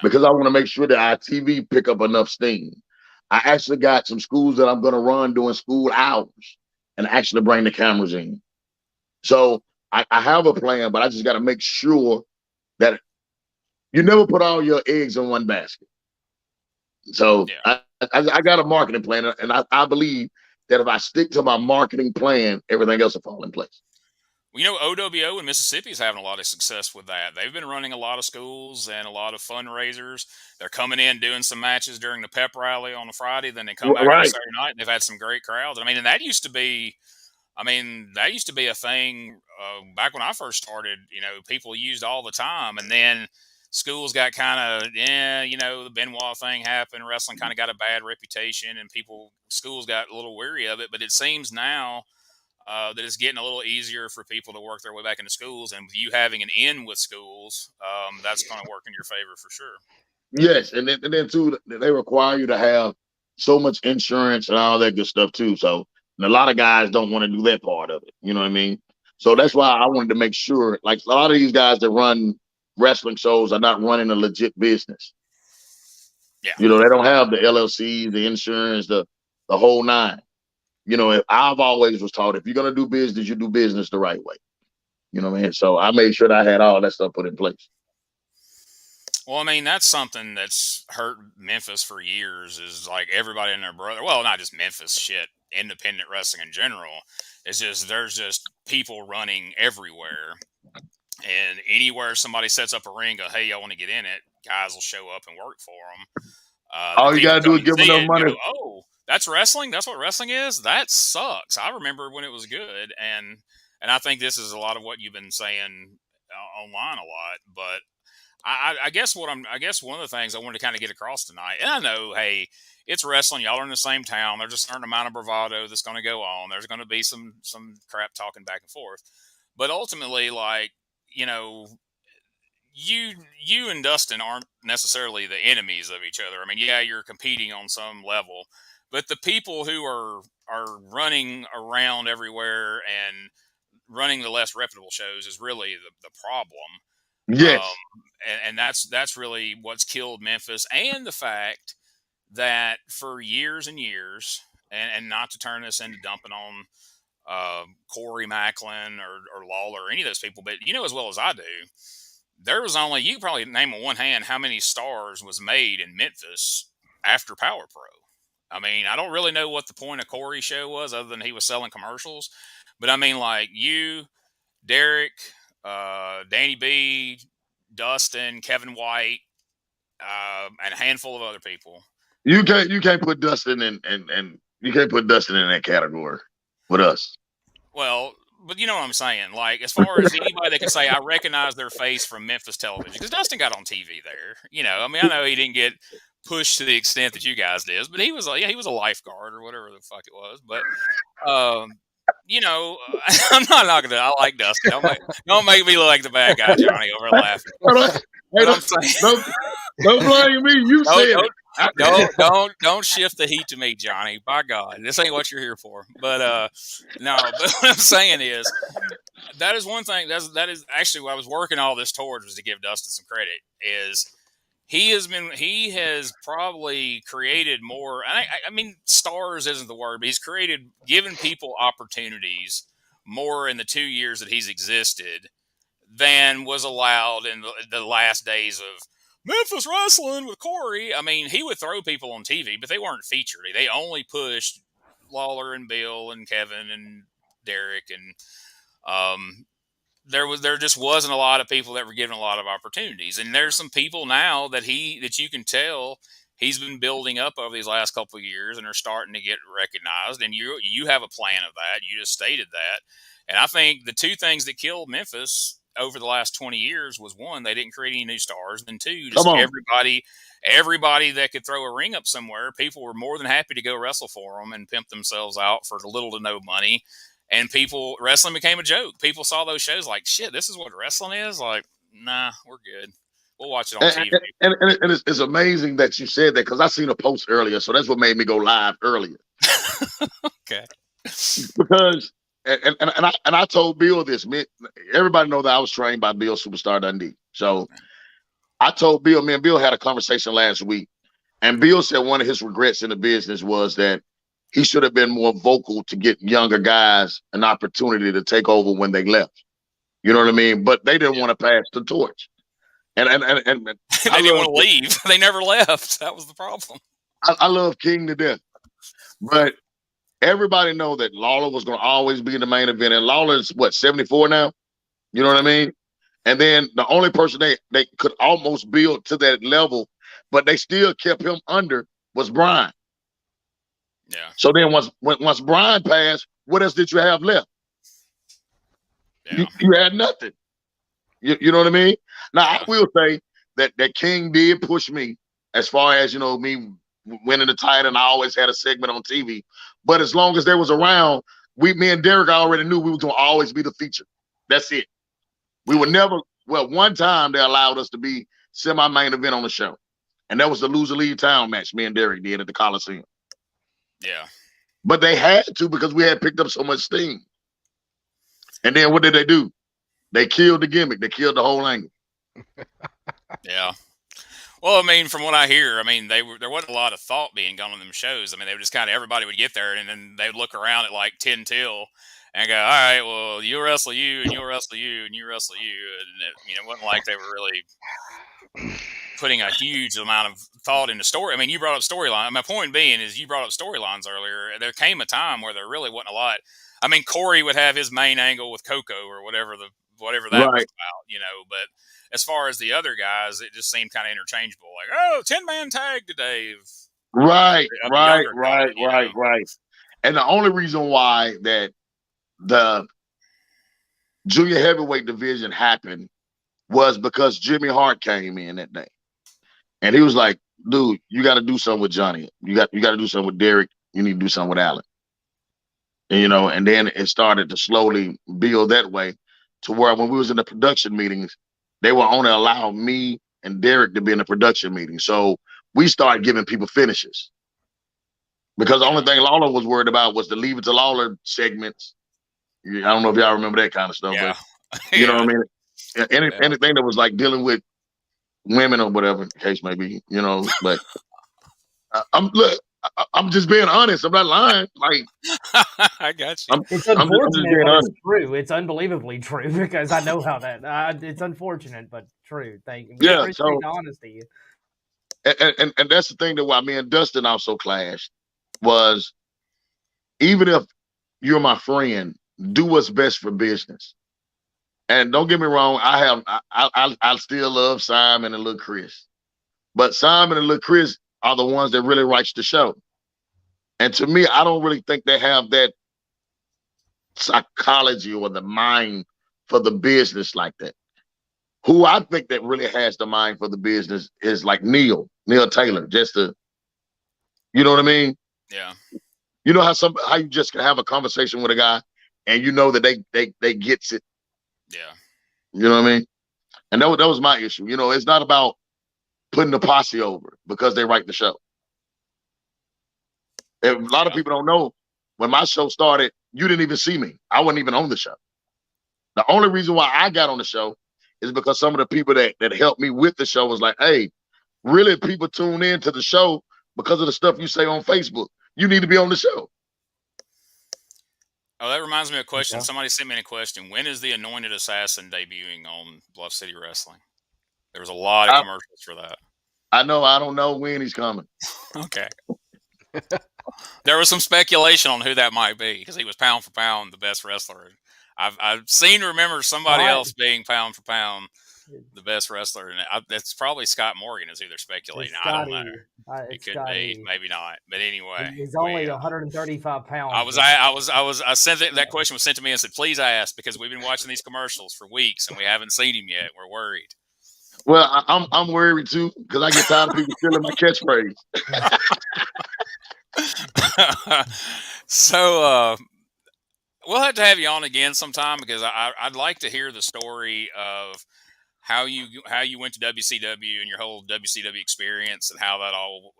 because I want to make sure that our TV pick up enough steam. I actually got some schools that I'm going to run during school hours and actually bring the cameras in. So I have a plan, but I just got to make sure that you never put all your eggs in one basket. So I got a marketing plan, and I believe that if I stick to my marketing plan, everything else will fall in place.
Well, you know, OWO in Mississippi is having a lot of success with that. They've been running a lot of schools and a lot of fundraisers. They're coming in, doing some matches during the pep rally on a Friday, then they come back on Saturday night, and they've had some great crowds. I mean, and that used to be a thing back when I first started. You know, people used all the time, and then schools got kind of, the Benoit thing happened. Wrestling kind of got a bad reputation, and schools got a little weary of it. But it seems now that it's getting a little easier for people to work their way back into schools. And with you having an in with schools, that's going to work in your favor for sure.
Yes, and then too, they require you to have so much insurance and all that good stuff too. So a lot of guys don't want to do that part of it. You know what I mean? So that's why I wanted to make sure, like a lot of these guys that run wrestling shows are not running a legit business.
Yeah.
You know, they don't have the LLC, the insurance, the whole nine. You know, I've always was taught if you're gonna do business, you do business the right way. You know what I mean? So I made sure that I had all that stuff put in place.
Well, I mean, that's something that's hurt Memphis for years is like everybody and their brother. Well, not just Memphis, shit, independent wrestling in general. It's just there's just people running everywhere. And anywhere somebody sets up a ring, go, hey, I want to get in it, guys will show up and work for them.
All you got to do is give them enough money.
Oh, That's wrestling. That's what wrestling is. That sucks. I remember when it was good, and I think this is a lot of what you've been saying online a lot. But I guess I guess one of the things I wanted to kind of get across tonight, and I know, hey, it's wrestling. Y'all are in the same town. There's a certain amount of bravado that's going to go on. There's going to be some crap talking back and forth, but ultimately, like, you know, you and Dustin aren't necessarily the enemies of each other. I mean, yeah, you're competing on some level, but the people who are running around everywhere and running the less reputable shows is really the problem.
Yes.
And that's really what's killed Memphis, and the fact that for years and years, and not to turn this into dumping on Corey Macklin or Lawler or any of those people, but you know as well as I do, there was only, you can probably name on one hand how many stars was made in Memphis after Power Pro. I mean, I don't really know what the point of Corey's show was other than he was selling commercials. But I mean, like you, Derek, Danny B, Dustin, Kevin White, and a handful of other people.
You can't put Dustin and you can't put Dustin in that category with us.
Well, but you know what I'm saying? Like, as far as anybody that can say, I recognize their face from Memphis television, because Dustin got on TV there. You know, I mean, I know he didn't get pushed to the extent that you guys did, but he was he was a lifeguard or whatever the fuck it was. But, you know, I'm not knocking it. I like Dustin. Don't make me look like the bad guy, Johnny, over laughing.
Don't blame me. You said it.
Don't shift the heat to me, Johnny. By God, this ain't what you're here for. But no. But what I'm saying is, that is one thing. That is actually what I was working all this towards, was to give Dustin some credit. Is he has probably created more. And I mean, stars isn't the word, but he's given people opportunities more in the 2 years that he's existed than was allowed in the last days of Memphis wrestling with Corey. I mean, he would throw people on TV, but they weren't featured. They only pushed Lawler and Bill and Kevin and Derek, and there just wasn't a lot of people that were given a lot of opportunities. And there's some people now that you can tell he's been building up over these last couple of years and are starting to get recognized. And you have a plan of that. You just stated that. And I think the two things that killed Memphis over the last 20 years was, one, they didn't create any new stars, and two, just everybody that could throw a ring up somewhere, people were more than happy to go wrestle for them and pimp themselves out for little to no money. And wrestling became a joke. People saw those shows like, shit, this is what wrestling is? Like, nah, we're good. We'll watch it on TV.
And it's amazing that you said that, because I seen a post earlier, so that's what made me go live earlier.
Okay.
Because And I told Bill this. Everybody know that I was trained by Bill Superstar Dundee. So I told Bill, me and Bill had a conversation last week, and Bill said one of his regrets in the business was that he should have been more vocal to get younger guys an opportunity to take over when they left. You know what I mean? But they didn't want to pass the torch. And
they didn't want to leave. They never left. That was the problem.
I love King to death. But everybody know that Lawler was going to always be in the main event. And Lawler's, 74 now? You know what I mean? And then the only person they could almost build to that level, but they still kept him under, was Brian.
Yeah.
So then once Brian passed, what else did you have left? Yeah. You had nothing. You know what I mean? Now, I will say that King did push me as far as, me winning the title, and I always had a segment on TV. But as long as they was around, me and Derek already knew we were going to always be the feature. That's it. We would never, one time they allowed us to be semi-main event on the show. And that was the loser leave town match me and Derek did at the Coliseum.
Yeah.
But they had to, because we had picked up so much steam. And then what did they do? They killed the gimmick. They killed the whole angle.
Yeah. Well, I mean, from what I hear, I mean, there wasn't a lot of thought being gone on them shows. I mean, they would just everybody would get there, and then they would look around at like 10 till and go, all right, well, you'll wrestle you, and you'll wrestle you, and you wrestle you. And it wasn't like they were really putting a huge amount of thought into story. I mean, you brought up storyline. My point being is, you brought up storylines earlier. There came a time where there really wasn't a lot. I mean, Corey would have his main angle with Coco or whatever that was about, but as far as the other guys, it just seemed kind of interchangeable. Like, 10-man tag today.
Right,
of the
right,
younger
right,
crowd, you
right,
know.
right. And the only reason why that the junior heavyweight division happened was because Jimmy Hart came in that day. And he was like, dude, you got to do something with Johnny. You got to do something with Derek. You need to do something with Allen. And, and then it started to slowly build that way to where when we was in the production meetings, they were only allowing me and Derek to be in the production meeting. So we started giving people finishes. Because the only thing Lawler was worried about was the Leave It to Lawler segments. I don't know if y'all remember that kind of stuff,
Yeah.
but you know what I mean? Anything that was like dealing with women or whatever the case may be, but I'm just being honest. I'm not lying. Like
I got you.
It's
I'm just
unfortunate,
being
but it's
honest.
true. It's unbelievably true because I know how that. It's unfortunate, but true. Thank you.
Yeah,
Appreciate
so
the honesty.
and that's the thing that why me and Dustin also clashed was even if you're my friend, do what's best for business. And don't get me wrong, I still love Simon and Lil Chris, but Simon and Lil Chris are the ones that really writes the show. And to me, I don't really think they have that psychology or the mind for the business like that. Who I think that really has the mind for the business is like Neil Taylor. Just to, you know what I mean?
Yeah.
You know how you just can have a conversation with a guy and you know that they gets it.
Yeah.
You know what I mean? And that was my issue. It's not about putting the posse over because they write the show. If a lot of people don't know, when my show started, you didn't even see me. I wasn't even on the show. The only reason why I got on the show is because some of the people that helped me with the show was like, hey, really people tune in to the show because of the stuff you say on Facebook. You need to be on the show.
Oh, that reminds me of a question.
Yeah.
Somebody sent me a question. When is the Anointed Assassin debuting on Bluff City Wrestling? There was a lot of commercials for that.
I don't know when he's coming.
Okay. There was some speculation on who that might be because he was pound for pound the best wrestler. I've remember somebody else being pound for pound the best wrestler, and that's probably Scott Morgan is who they're speculating. I don't know. It could be, maybe not. But anyway,
he's only 135 pounds.
I sent that question was sent to me and said, please ask because we've been watching these commercials for weeks and we haven't seen him yet. We're worried.
Well, I'm worried too because I get tired of people stealing my catchphrase.
So we'll have to have you on again sometime because I'd like to hear the story of how you went to WCW and your whole WCW experience and how that all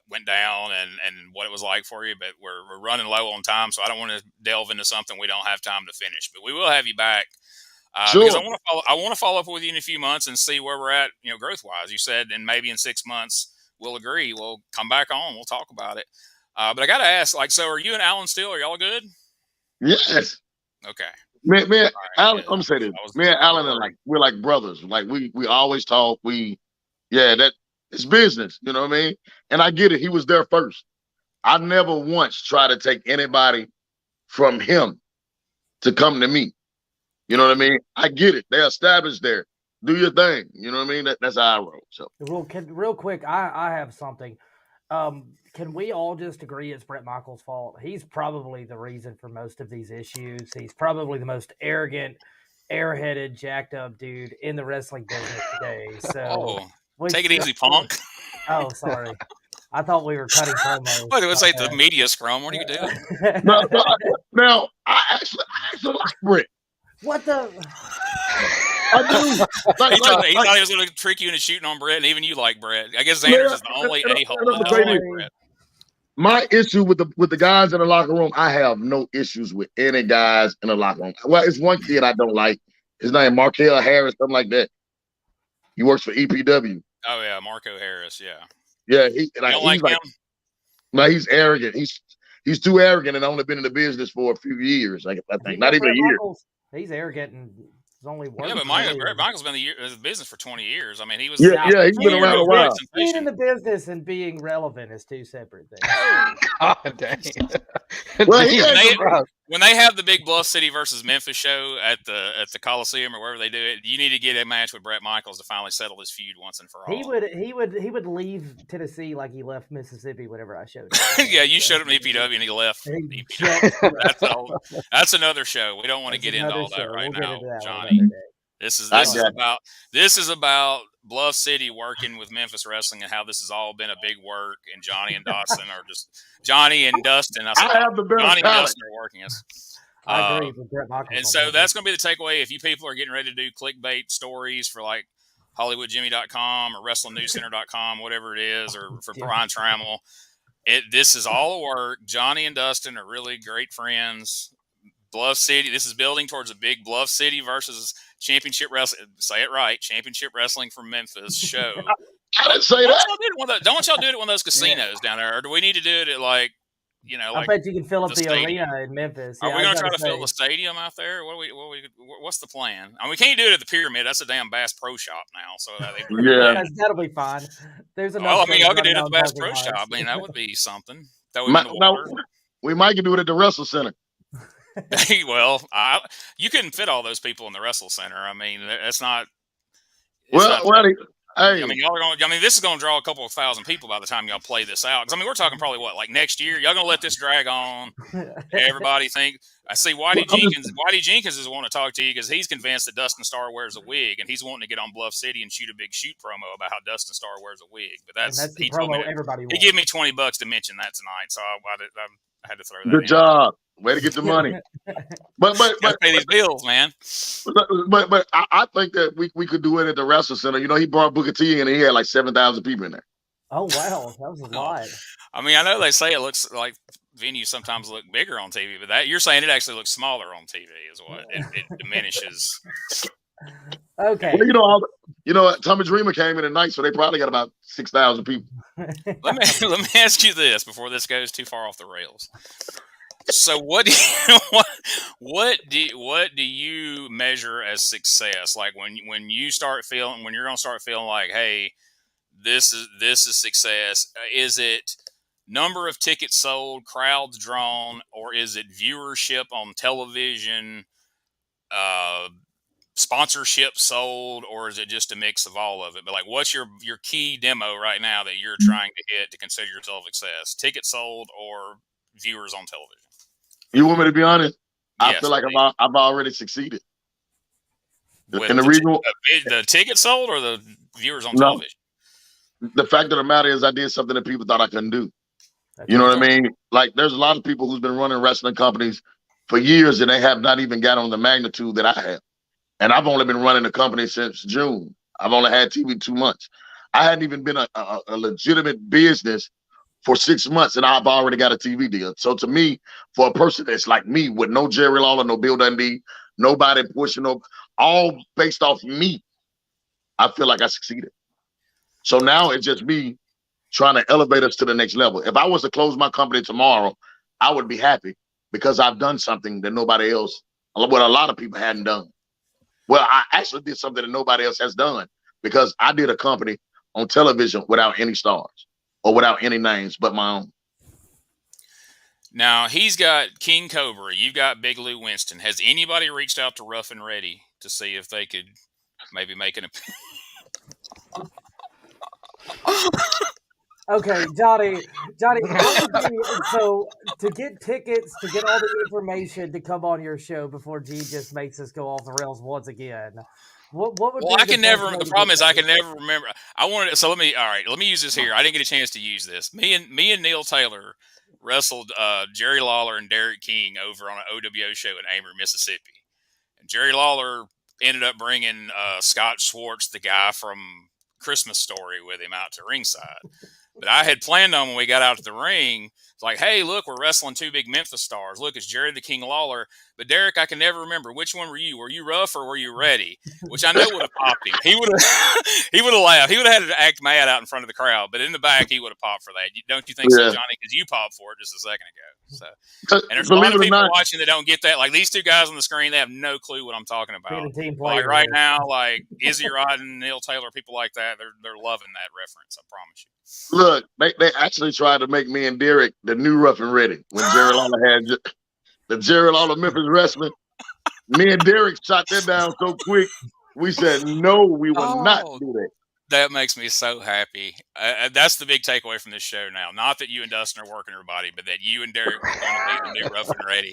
went down and what it was like for you. But we're running low on time, so I don't want to delve into something we don't have time to finish. But we will have you back.
Sure.
Because I want to follow up with you in a few months and see where we're at, growth wise. You said, and maybe in 6 months we'll agree. We'll come back on. We'll talk about it. But I got to ask, so are you and Alan still? Are y'all good?
Yes.
Okay.
Man,
right,
Alan,
yeah.
I'm gonna say this. Me and Alan are we're like brothers. Like we always talk. That it's business. You know what I mean? And I get it. He was there first. I never once tried to take anybody from him to come to me. You know what I mean? I get it. They're established there. Do your thing. You know what I mean? That's how I roll. So
real quick, I have something. Can we all just agree it's Bret Michaels' fault? He's probably the reason for most of these issues. He's probably the most arrogant, airheaded, jacked up dude in the wrestling business today. So
take it easy, punk.
Oh, sorry. I thought we were cutting promos.
What, it was like the media scrum. What are you doing?
Now, I actually like Bret.
What the?
I do.
He thought he was going to trick you into shooting on Bret, and even you like Bret. I guess Xander's is the only a-hole that doesn't like Bret.
My issue with the guys in the locker room, I have no issues with any guys in the locker room. Well, it's one kid I don't like. His name Markel Harris, something like that. He works for EPW.
Oh yeah, Marco Harris. Yeah.
Yeah,
you don't like him?
No, he's arrogant. He's too arrogant and only been in the business for a few years. I think not even a year.
He's arrogant and he's only working.
Yeah, but Michael's been in the business for 20 years. I mean, he was.
Yeah, he's been around a while.
Being in the business and being relevant is two separate things.
God dang.
Well,
when they have the big Bluff City versus Memphis show at the Coliseum or wherever they do it, you need to get a match with Brett Michaels to finally settle this feud once and for all.
He would leave Tennessee like he left Mississippi whenever I showed him.
Yeah, you showed him EPW and he left.
He
EPW. That's another show. We don't want to get into all that right now, Johnny. This is about Bluff City working with Memphis Wrestling and how this has all been a big work. And Johnny and Dotson are just Johnny and Dustin. I
have the better
Johnny and
talent.
Dustin are working us.
I agree with Brett Michaels.
And so that's going to be the takeaway. If you people are getting ready to do clickbait stories for like HollywoodJimmy.com or WrestlingNewsCenter.com, whatever it is, or for Brian Trammell, this is all a work. Johnny and Dustin are really great friends. Bluff City. This is building towards a big Bluff City versus Championship Wrestling. Say it right. Championship Wrestling from Memphis show.
I didn't say that.
Don't y'all do it at one of those casinos down there? Or do we need to do it at like,
I bet you can fill up the arena in Memphis.
Are we going to try to fill the stadium out there? What's the plan? I mean, we can't do it at the Pyramid. That's a damn Bass Pro Shop now. So
that'll be fine. There's enough.
Well, I mean, y'all could do it at the Bass Pro Shop. I mean, that would be something.
We might do it at the Wrestle Center.
Well, you couldn't fit all those people in the Wrestle Center. I mean, that's not.
Hey,
I mean, y'all are going. I mean, this is going to draw a couple of thousand people by the time y'all play this out. Because I mean, we're talking probably like next year. Y'all going to let this drag on? Everybody think. I see. Whitey Jenkins is wanting to talk to you because he's convinced that Dustin Starr wears a wig, and he's wanting to get on Bluff City and shoot a big shoot promo about how Dustin Starr wears a wig. But that's
the promo everybody wants.
He gave me $20 to mention that tonight, so I had to throw that.
Good job. Way to get the money. but
pay these bills, man.
But I think that we could do it at the Wrestle Center. You know, he brought Booker T in and he had like 7,000 people in there.
Oh wow, that was a lot.
I mean, I know they say it looks like venues sometimes look bigger on TV, but that you're saying it actually looks smaller on TV is what it diminishes.
Okay.
Well, you know, Tommy Dreamer came in at night, so they probably got about 6,000 people.
Let me ask you this before this goes too far off the rails. So what do you measure as success? Like when you're going to start feeling like, hey, this is success. Is it number of tickets sold, crowds drawn, or is it viewership on television, sponsorship sold, or is it just a mix of all of it? But like, what's your key demo right now that you're trying to hit to consider yourself success? Tickets sold or viewers on television?
You want me to be honest?
Yes,
I feel like I've already succeeded.
With the tickets sold or the viewers on television?
The fact of the matter is I did something that people thought I couldn't do. You know what I mean? Like there's a lot of people who's been running wrestling companies for years and they have not even got on the magnitude that I have. And I've only been running the company since June. I've only had TV 2 months. I hadn't even been a legitimate business for 6 months and I've already got a TV deal. So to me, for a person that's like me with no Jerry Lawler, no Bill Dundee, nobody pushing, all based off me, I feel like I succeeded. So now it's just me trying to elevate us to the next level. If I was to close my company tomorrow, I would be happy because I've done something that nobody else, what a lot of people hadn't done. Well, I actually did something that nobody else has done because I did a company on television without any stars or without any names but my own.
Now, he's got King Cobra. You've got Big Lou Winston. Has anybody reached out to Rough and Ready to see if they could maybe make an appearance?
Okay, Johnny. So to get tickets, to get all the information to come on your show before G just makes us go off the rails once again, what would?
Well, I can never. The problem is I can never remember. I wanted. So let me use this here. I didn't get a chance to use this. Me and Neil Taylor wrestled Jerry Lawler and Derek King over on an OWO show in Amory, Mississippi. And Jerry Lawler ended up bringing Scott Schwartz, the guy from Christmas Story, with him out to ringside. But I had planned on when we got out to the ring, it's like, hey, look, we're wrestling two big Memphis stars. Look, it's Jerry the King Lawler. But Derek, I can never remember. Which one were you? Were you Rough or were you Ready? Which I know would have popped him. He would have laughed. He would have had to act mad out in front of the crowd. But in the back, he would have popped for that. Don't you think so, Johnny? Because you popped for it just a second ago. So, and there's a lot of people watching that don't get that. Like these two guys on the screen, they have no clue what I'm talking about. Like right now, like Izzy Rodden, Neil Taylor, people like that, they're loving that reference. I promise you. Look,
they actually tried to make me and Derek the new Rough and Ready when Jerry Lawler had. the Gerald all of Memphis Wrestling. Me and Derek shot that down so quick. We said, no, we will not do that.
That makes me so happy. That's the big takeaway from this show now. Not that you and Dustin are working everybody, but that you and Derek are going to be the new Rough and Ready.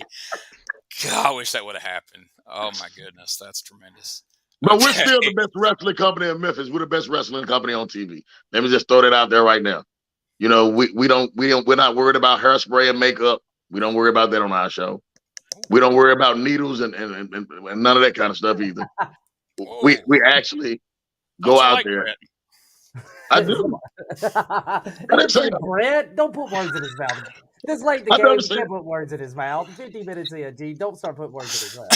God, I wish that would have happened. Oh, my goodness. That's tremendous.
But we're still the best wrestling company in Memphis. We're the best wrestling company on TV. Let me just throw that out there right now. You know, we're not worried about hairspray and makeup. We don't worry about that on our show. We don't worry about needles and none of that kind of stuff either. We actually go out there.
Brett.
I do.
Brett, don't put words in his mouth. This late in the game, you can't put words in his mouth. 50 minutes in, G. Don't start putting words in his mouth.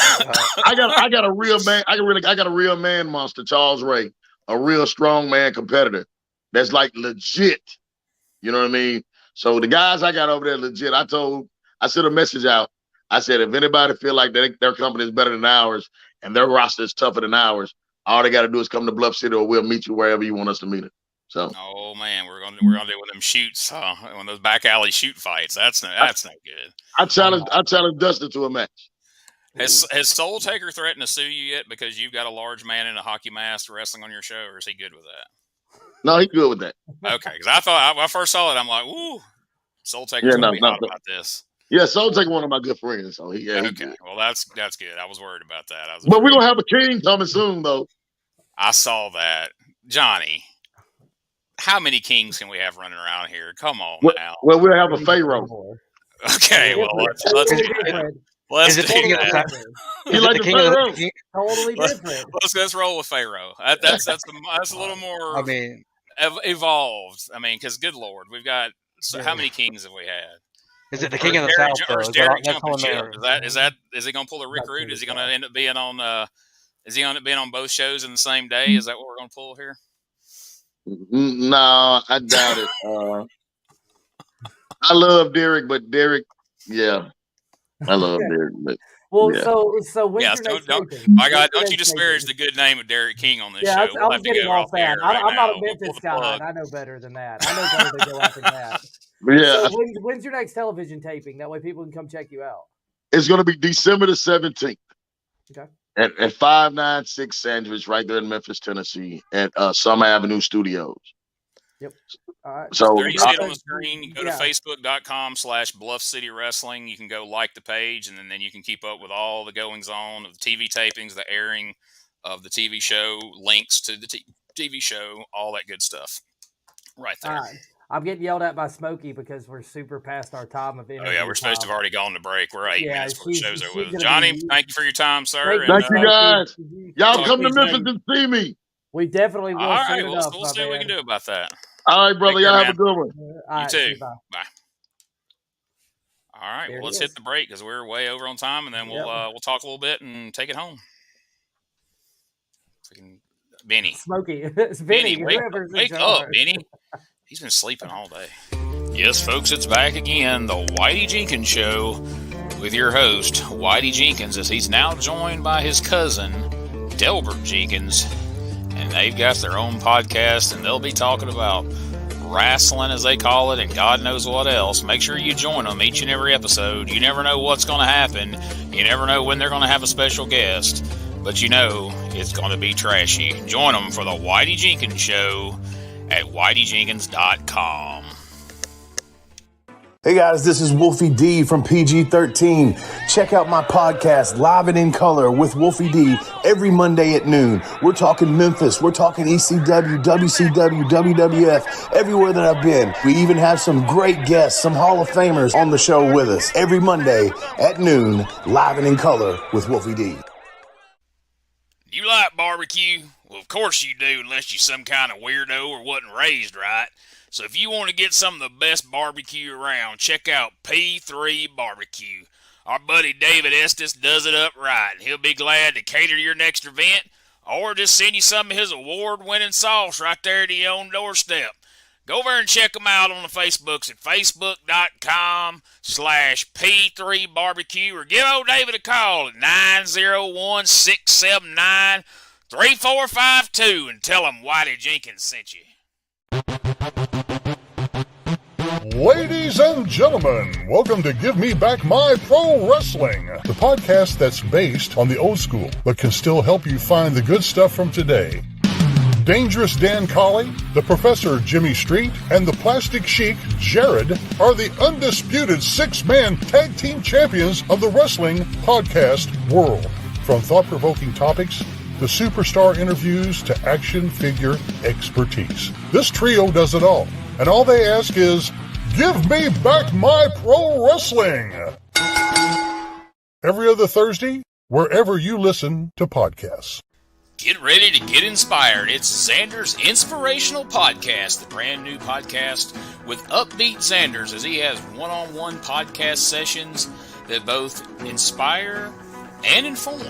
I got a real man. I got a real man monster, Charles Ray, a real strong man competitor. That's like legit. You know what I mean? So the guys I got over there legit. I sent a message out. I said, if anybody feel like their company is better than ours and their roster is tougher than ours, all they got to do is come to Bluff City, or we'll meet you wherever you want us to meet it. So.
Oh man, we're gonna do one of them shoots, one of those back alley shoot fights. That's no good.
I challenge Dustin to a match.
Has Soul Taker threatened to sue you yet because you've got a large man in a hockey mask wrestling on your show, or is he good with that?
No, he's good with that.
Okay, because I thought when I first saw it, I'm like, ooh, Soul Taker's gonna be hot about this.
Yeah, Soul Taker one of my good friends. So
okay, well that's good. I was worried about that.
But we're gonna have a king coming soon, though.
I saw that, Johnny. How many kings can we have running around here? Come on now.
Well, we'll have a Pharaoh.
Okay, well let's do that. Let's do that.
You like the Pharaoh?
Totally different.
Let's roll with Pharaoh. That's a little more.
I mean,
evolved. I mean, because good Lord, we've got how many kings have we had?
Is it the king of the South?
Or is Derek jumping ship? Is he going to pull a Rick Rude? Is he going to end up being on? Is he going to be on both shows in the same day? Is that what we're going to pull here?
No, I doubt it. I love Derek, but Derek, yeah, I love Derek. But,
well, yeah. so when's your next
my God, don't you disparage the good name of Derek King on this show.
We'll I'm getting off that. I'm not a Memphis guy. I know better than that. I know better than go after that.
Yeah.
So when's your next television taping? That way people can come check you out.
It's going to be December the 17th.
Okay.
At 596 Sandwich, right there in Memphis, Tennessee, at Summer Avenue Studios.
Yep. All right.
So there you see it on the screen. You go to facebook.com/Bluff City Wrestling. You can go like the page, and then you can keep up with all the goings on of the TV tapings, the airing of the TV show, links to the TV show, all that good stuff. Right there.
All right. I'm getting yelled at by Smokey because we're super past our time of interview.
Oh, yeah, we're supposed to have already gone to break. We're 8 minutes before the show's over with.
Johnny,
thank you for your time, sir.
Thank you, guys. Y'all come to Memphis and see me.
We definitely will.
All right, we'll see what we can do about that.
All right, brother. Y'all have a good one.
You too. Bye. All right, well, let's hit the break because we're way over on time, and then we'll talk a little bit and take it home. Freaking Benny.
Smokey. It's Benny.
Wake up, Benny. He's been sleeping all day. Yes, folks, it's back again. The Whitey Jenkins Show with your host, Whitey Jenkins, as he's now joined by his cousin, Delbert Jenkins. And they've got their own podcast, and they'll be talking about wrestling, as they call it, and God knows what else. Make sure you join them each and every episode. You never know what's going to happen. You never know when they're going to have a special guest. But you know it's going to be trashy. Join them for the Whitey Jenkins Show at whiteyjenkins.com.
Hey guys, this is Wolfie D from PG-13. Check out my podcast, Live and in Color with Wolfie D, every Monday at noon. We're talking Memphis, we're talking ECW, WCW, WWF, everywhere that I've been. We even have some great guests, some Hall of Famers on the show with us. Every Monday at noon, Live and in Color with Wolfie D.
You like barbecue? Well, of course you do, unless you're some kind of weirdo or wasn't raised right. So if you want to get some of the best barbecue around, check out P3 Barbecue. Our buddy David Estes does it up right, and he'll be glad to cater your next event or just send you some of his award-winning sauce right there to your own doorstep. Go over and check them out on the Facebooks at facebook.com/P3 Barbecue, or give old David a call at 901-679-3452 and tell him Whitey Jenkins sent you.
Ladies Ladies and gentlemen, welcome to Give Me Back My Pro Wrestling, the podcast that's based on the old school, but can still help you find the good stuff from today. Dangerous Dan Colley, the Professor Jimmy Street, and the Plastic Sheik Jared are the undisputed six-man tag team champions of the wrestling podcast world. From thought-provoking topics to superstar interviews to action figure expertise. This trio does it all, and all they ask is, give me back my pro wrestling! Every other Thursday, wherever you listen to podcasts.
Get ready to get inspired. It's Xander's Inspirational Podcast, the brand new podcast with upbeat Xanders, as he has one-on-one podcast sessions that both inspire and inform.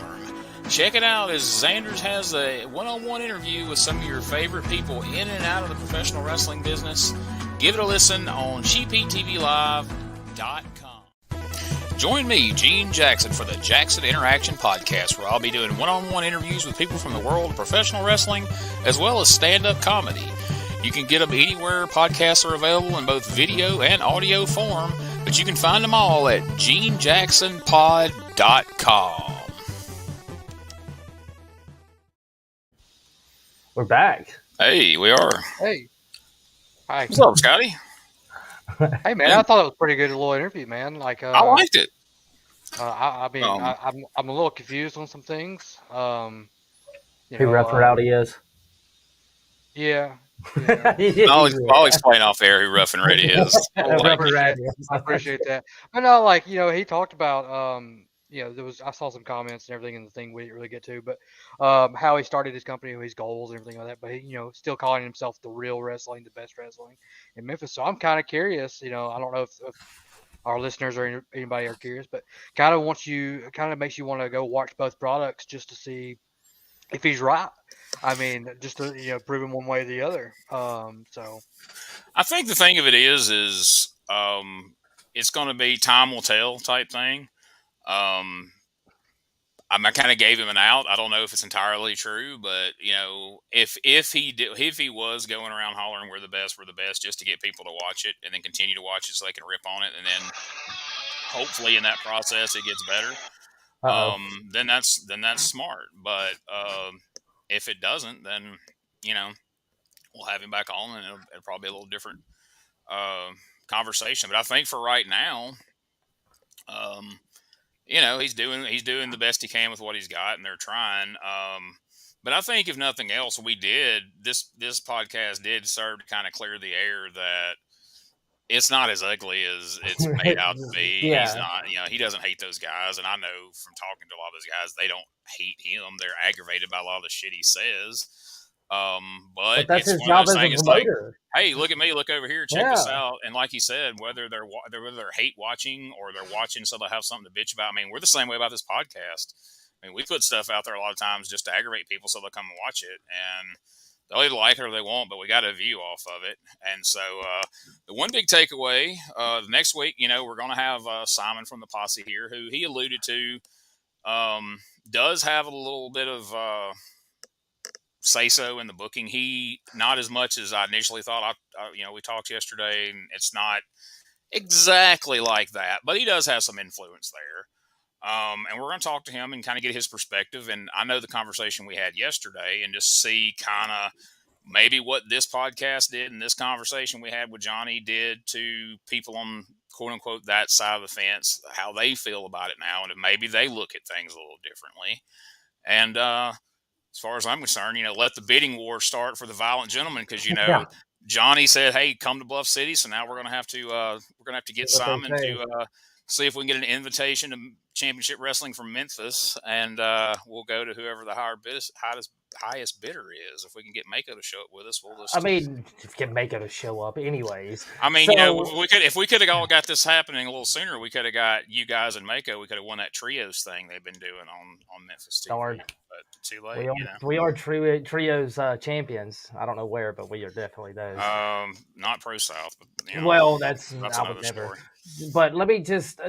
Check it out as Xanders has a one-on-one interview with some of your favorite people in and out of the professional wrestling business. Give it a listen on CheapHeatTVLive.com. Join me, Gene Jackson, for the Jackson Interaction Podcast, where I'll be doing one-on-one interviews with people from the world of professional wrestling, as well as stand-up comedy. You can get them anywhere podcasts are available in both video and audio form, but you can find them all at GeneJacksonPod.com.
We're back.
Hey, we are.
Hey. Hi.
What's up, Scotty?
Hey, man, I thought it was a pretty good little interview, man. Like,
I liked it.
I mean, I'm a little confused on some things.
Who rough and rowdy is?
Yeah.
I'll explain off air who rough and ready is.
I appreciate that. I know, like, he talked about, I saw some comments and everything in the thing we didn't really get to, but how he started his company, his goals and everything like that. But he, still calling himself the real wrestling, the best wrestling in Memphis. So I'm kind of curious. I don't know if our listeners or anybody are curious, but kind of makes you want to go watch both products just to see if he's right. I mean, just to prove him one way or the other. So
I think the thing of it is it's going to be time will tell type thing. I kind of gave him an out. I don't know if it's entirely true, but if he was going around hollering we're the best just to get people to watch it and then continue to watch it so they can rip on it, and then hopefully in that process it gets better, then that's smart. But if it doesn't, then we'll have him back on, and it'll probably be a little different conversation. But I think for right now, he's doing the best he can with what he's got, and they're trying. But I think if nothing else, this podcast did serve to kind of clear the air that it's not as ugly as it's made out to be. Yeah. He's not, he doesn't hate those guys, and I know from talking to a lot of those guys, they don't hate him. They're aggravated by a lot of the shit he says. But
that's his job as a promoter.
Hey, look at me, look over here, check this out. And like he said, whether they're hate watching or they're watching so they'll have something to bitch about. I mean, we're the same way about this podcast. I mean, we put stuff out there a lot of times just to aggravate people so they'll come and watch it. And they'll either like it or they won't, but we got a view off of it. And so the one big takeaway, the next week, we're going to have Simon from the Posse here, who he alluded to does have a little bit of say-so in the booking. He, not as much as I initially thought. We talked yesterday, and it's not exactly like that, but he does have some influence there. And we're going to talk to him and kind of get his perspective. And I know the conversation we had yesterday, and just see kind of maybe what this podcast did and this conversation we had with Johnny did to people on quote unquote that side of the fence, how they feel about it now, and if maybe they look at things a little differently. And as far as I'm concerned, let the bidding war start for the Violent Gentleman, because Johnny said, "Hey, come to Bluff City." So now we're going to have to get Simon to see if we can get an invitation to Championship Wrestling from Memphis, and we'll go to whoever the highest bidder is. If we can get Mako to show up with us, we'll just. I
mean, get Mako to show up, anyways.
I mean, if we could have all got this happening a little sooner, we could have got you guys and Mako. We could have won that trios thing they've been doing on Memphis TV.
Darn.
But too late.
We are trios champions. I don't know where, but we are definitely those.
Not Pro South, but
well, that's I would never.
Story.
But let me just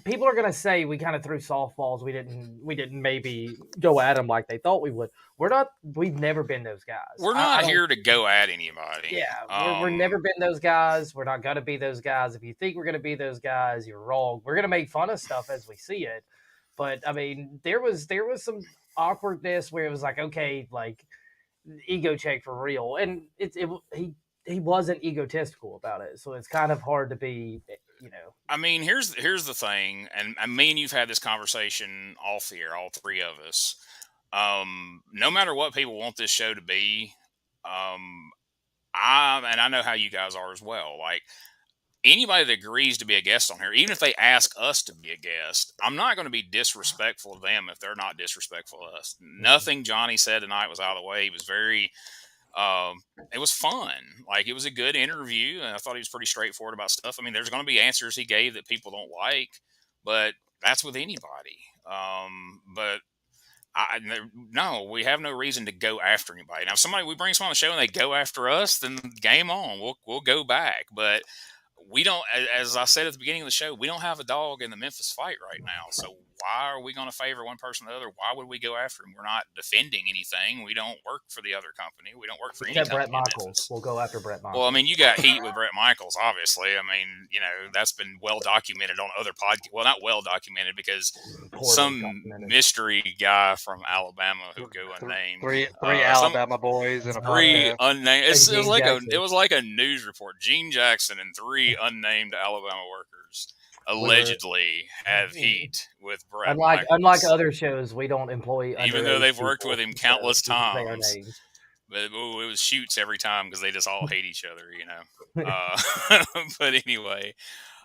people are gonna say we kind of threw softballs. We didn't maybe go at them like they thought we would. We're not. We've never been those guys.
We're
I
not
don't.
here to go at anybody.
Yeah, we're never been those guys. We're not gonna be those guys. If you think we're gonna be those guys, you're wrong. We're gonna make fun of stuff as we see it. But I mean, there was some awkwardness where it was like, okay, like ego check for real, and he wasn't egotistical about it, so it's kind of hard to be, you know.
I mean, here's the thing, and me and you've had this conversation off the air, all three of us. No matter what people want this show to be, I know how you guys are as well. Like anybody that agrees to be a guest on here, even if they ask us to be a guest, I'm not going to be disrespectful to them if they're not disrespectful to us. Nothing Johnny said tonight was out of the way. He was very it was fun. Like it was a good interview, and I thought he was pretty straightforward about stuff. I mean, there's going to be answers he gave that people don't like, but that's with anybody. But no, we have no reason to go after anybody. Now, if we bring someone on the show and they go after us, then game on. We'll go back, but we don't. As I said at the beginning of the show, we don't have a dog in the Memphis fight right now. So why are we going to favor one person or the other? Why would we go after him? We're not defending anything. We don't work for the other company. We don't work for any company.
Brett Michaels. We'll go after Brett Michaels.
Well, I mean, you got heat with Brett Michaels, obviously. I mean, you know, that's been well documented on other podcasts. Well, not well documented because some mystery guy from Alabama who go unnamed.
Three Alabama boys and
three unnamed. It was like a news report. Gene Jackson and three unnamed Alabama workers allegedly have heat with Brett.
Unlike other shows, we don't employ.
Even though they've worked with him countless times. But it was shoots every time because they just all hate each other, you know. But anyway,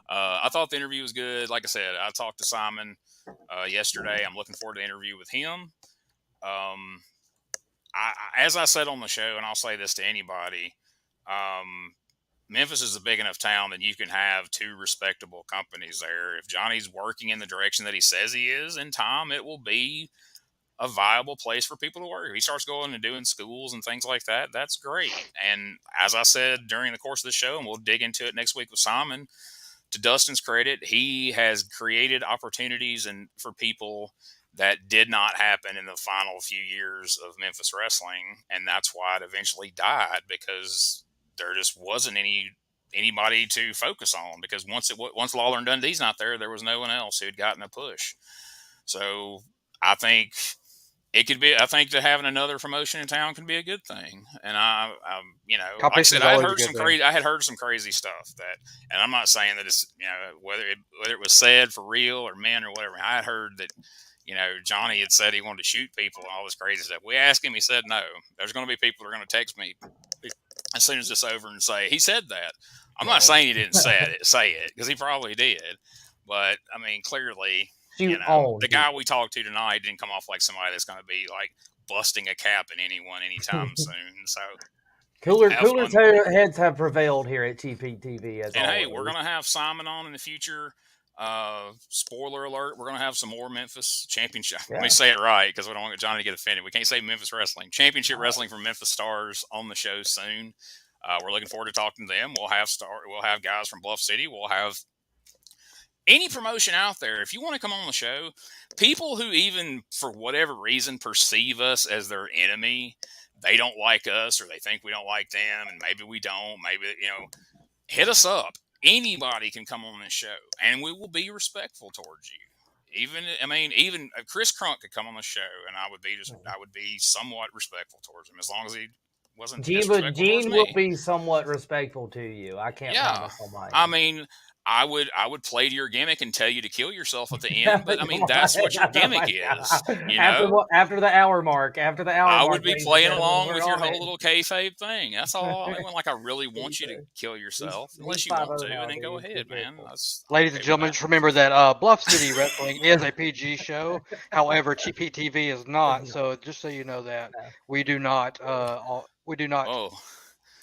I thought the interview was good. Like I said, I talked to Simon yesterday. I'm looking forward to the interview with him. As I said on the show, and I'll say this to anybody, Memphis is a big enough town that you can have two respectable companies there. If Johnny's working in the direction that he says he is, in time it will be a viable place for people to work. If he starts going and doing schools and things like that, that's great. And as I said during the course of the show, and we'll dig into it next week with Simon, to Dustin's credit, he has created opportunities and for people that did not happen in the final few years of Memphis wrestling. And that's why it eventually died, because there just wasn't anybody to focus on, because once Lawler and Dundee's not there, there was no one else who had gotten a push. So I think it could be. I think that having another promotion in town can be a good thing. And I you know, like I said, I had heard some crazy stuff that, and I'm not saying that it's, you know, whether it was said for real or men or whatever. I had heard that, you know, Johnny had said he wanted to shoot people and all this crazy stuff. We asked him, he said no. There's going to be people that are going to text me as soon as it's over and say he said that. I'm not saying he didn't say it because he probably did, but I mean, clearly, you know, the guy we talked to tonight didn't come off like somebody that's going to be like busting a cap in anyone anytime soon. So
cooler heads have prevailed here at CheapHeatTV.
And hey, we're going to have Simon on in the future. Spoiler alert, we're going to have some more Memphis championship. Yeah. Let me say it right, because we don't want Johnny to get offended. We can't say Memphis wrestling. Championship wrestling from Memphis stars on the show soon. We're looking forward to talking to them. We'll have guys from Bluff City. We'll have any promotion out there. If you want to come on the show, people who even for whatever reason perceive us as their enemy, they don't like us or they think we don't like them, and maybe we don't. Maybe, you know, hit us up. Anybody can come on this show, and we will be respectful towards you. Even Chris Crunk could come on the show, and I would be somewhat respectful towards him, as long as he wasn't.
Gene will be somewhat respectful to you. I can't promise on mine.
I mean, I would play to your gimmick and tell you to kill yourself at the end, but I mean, that's what your gimmick is. You know?
After the hour mark,
I would be playing along with your whole little kayfabe thing. That's all. I mean, like, I really want you to kill yourself, unless you want to, and then go ahead, man.
Ladies and gentlemen, just remember that Bluff City Wrestling is a PG show. However, CheapHeatTV is not. So just so you know that we do not.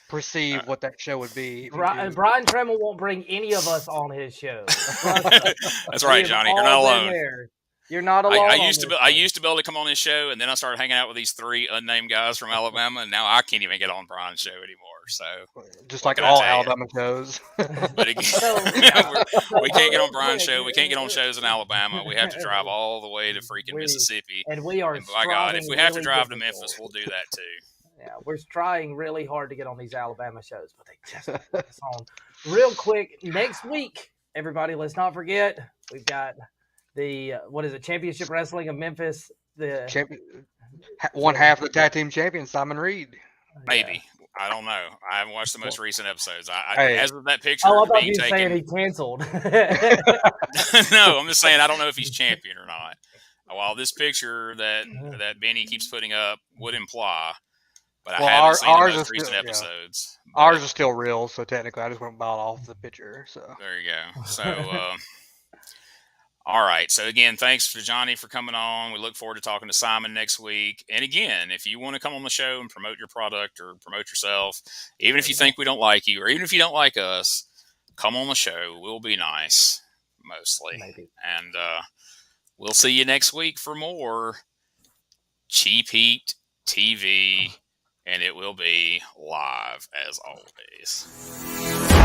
Perceive what that show would be.
Brian Tremmel won't bring any of us on his show.
That's right, Johnny. You're not alone.
You're not alone.
I used to be able to come on this show, and then I started hanging out with these 3 unnamed guys from Alabama, and now I can't even get on Brian's show anymore. So
just like all Alabama shows.
But again, we can't get on Brian's show. We can't get on shows in Alabama. We have to drive all the way to freaking Mississippi.
And we are.
And by God, if we have to drive to Memphis, we'll do that too.
Yeah, we're trying really hard to get on these Alabama shows, but they just put us on. Real quick, next week, everybody, let's not forget, we've got the Championship Wrestling of Memphis.
One half of the tag team champion, Simon Reed.
Maybe. I don't know. I haven't watched the most recent episodes. As of that picture
I thought
being
you were
taken,
saying he canceled.
No, I'm just saying I don't know if he's champion or not. While this picture that Benny keeps putting up would imply, but I haven't seen the most recent episodes.
Ours is still real, so technically I just went about off the picture. So
there you go. So all right. So again, thanks to Johnny for coming on. We look forward to talking to Simon next week. And again, if you want to come on the show and promote your product or promote yourself, even if you think we don't like you, or even if you don't like us, come on the show. We'll be nice, mostly.
Maybe.
And we'll see you next week for more Cheap Heat TV, and it will be live as always.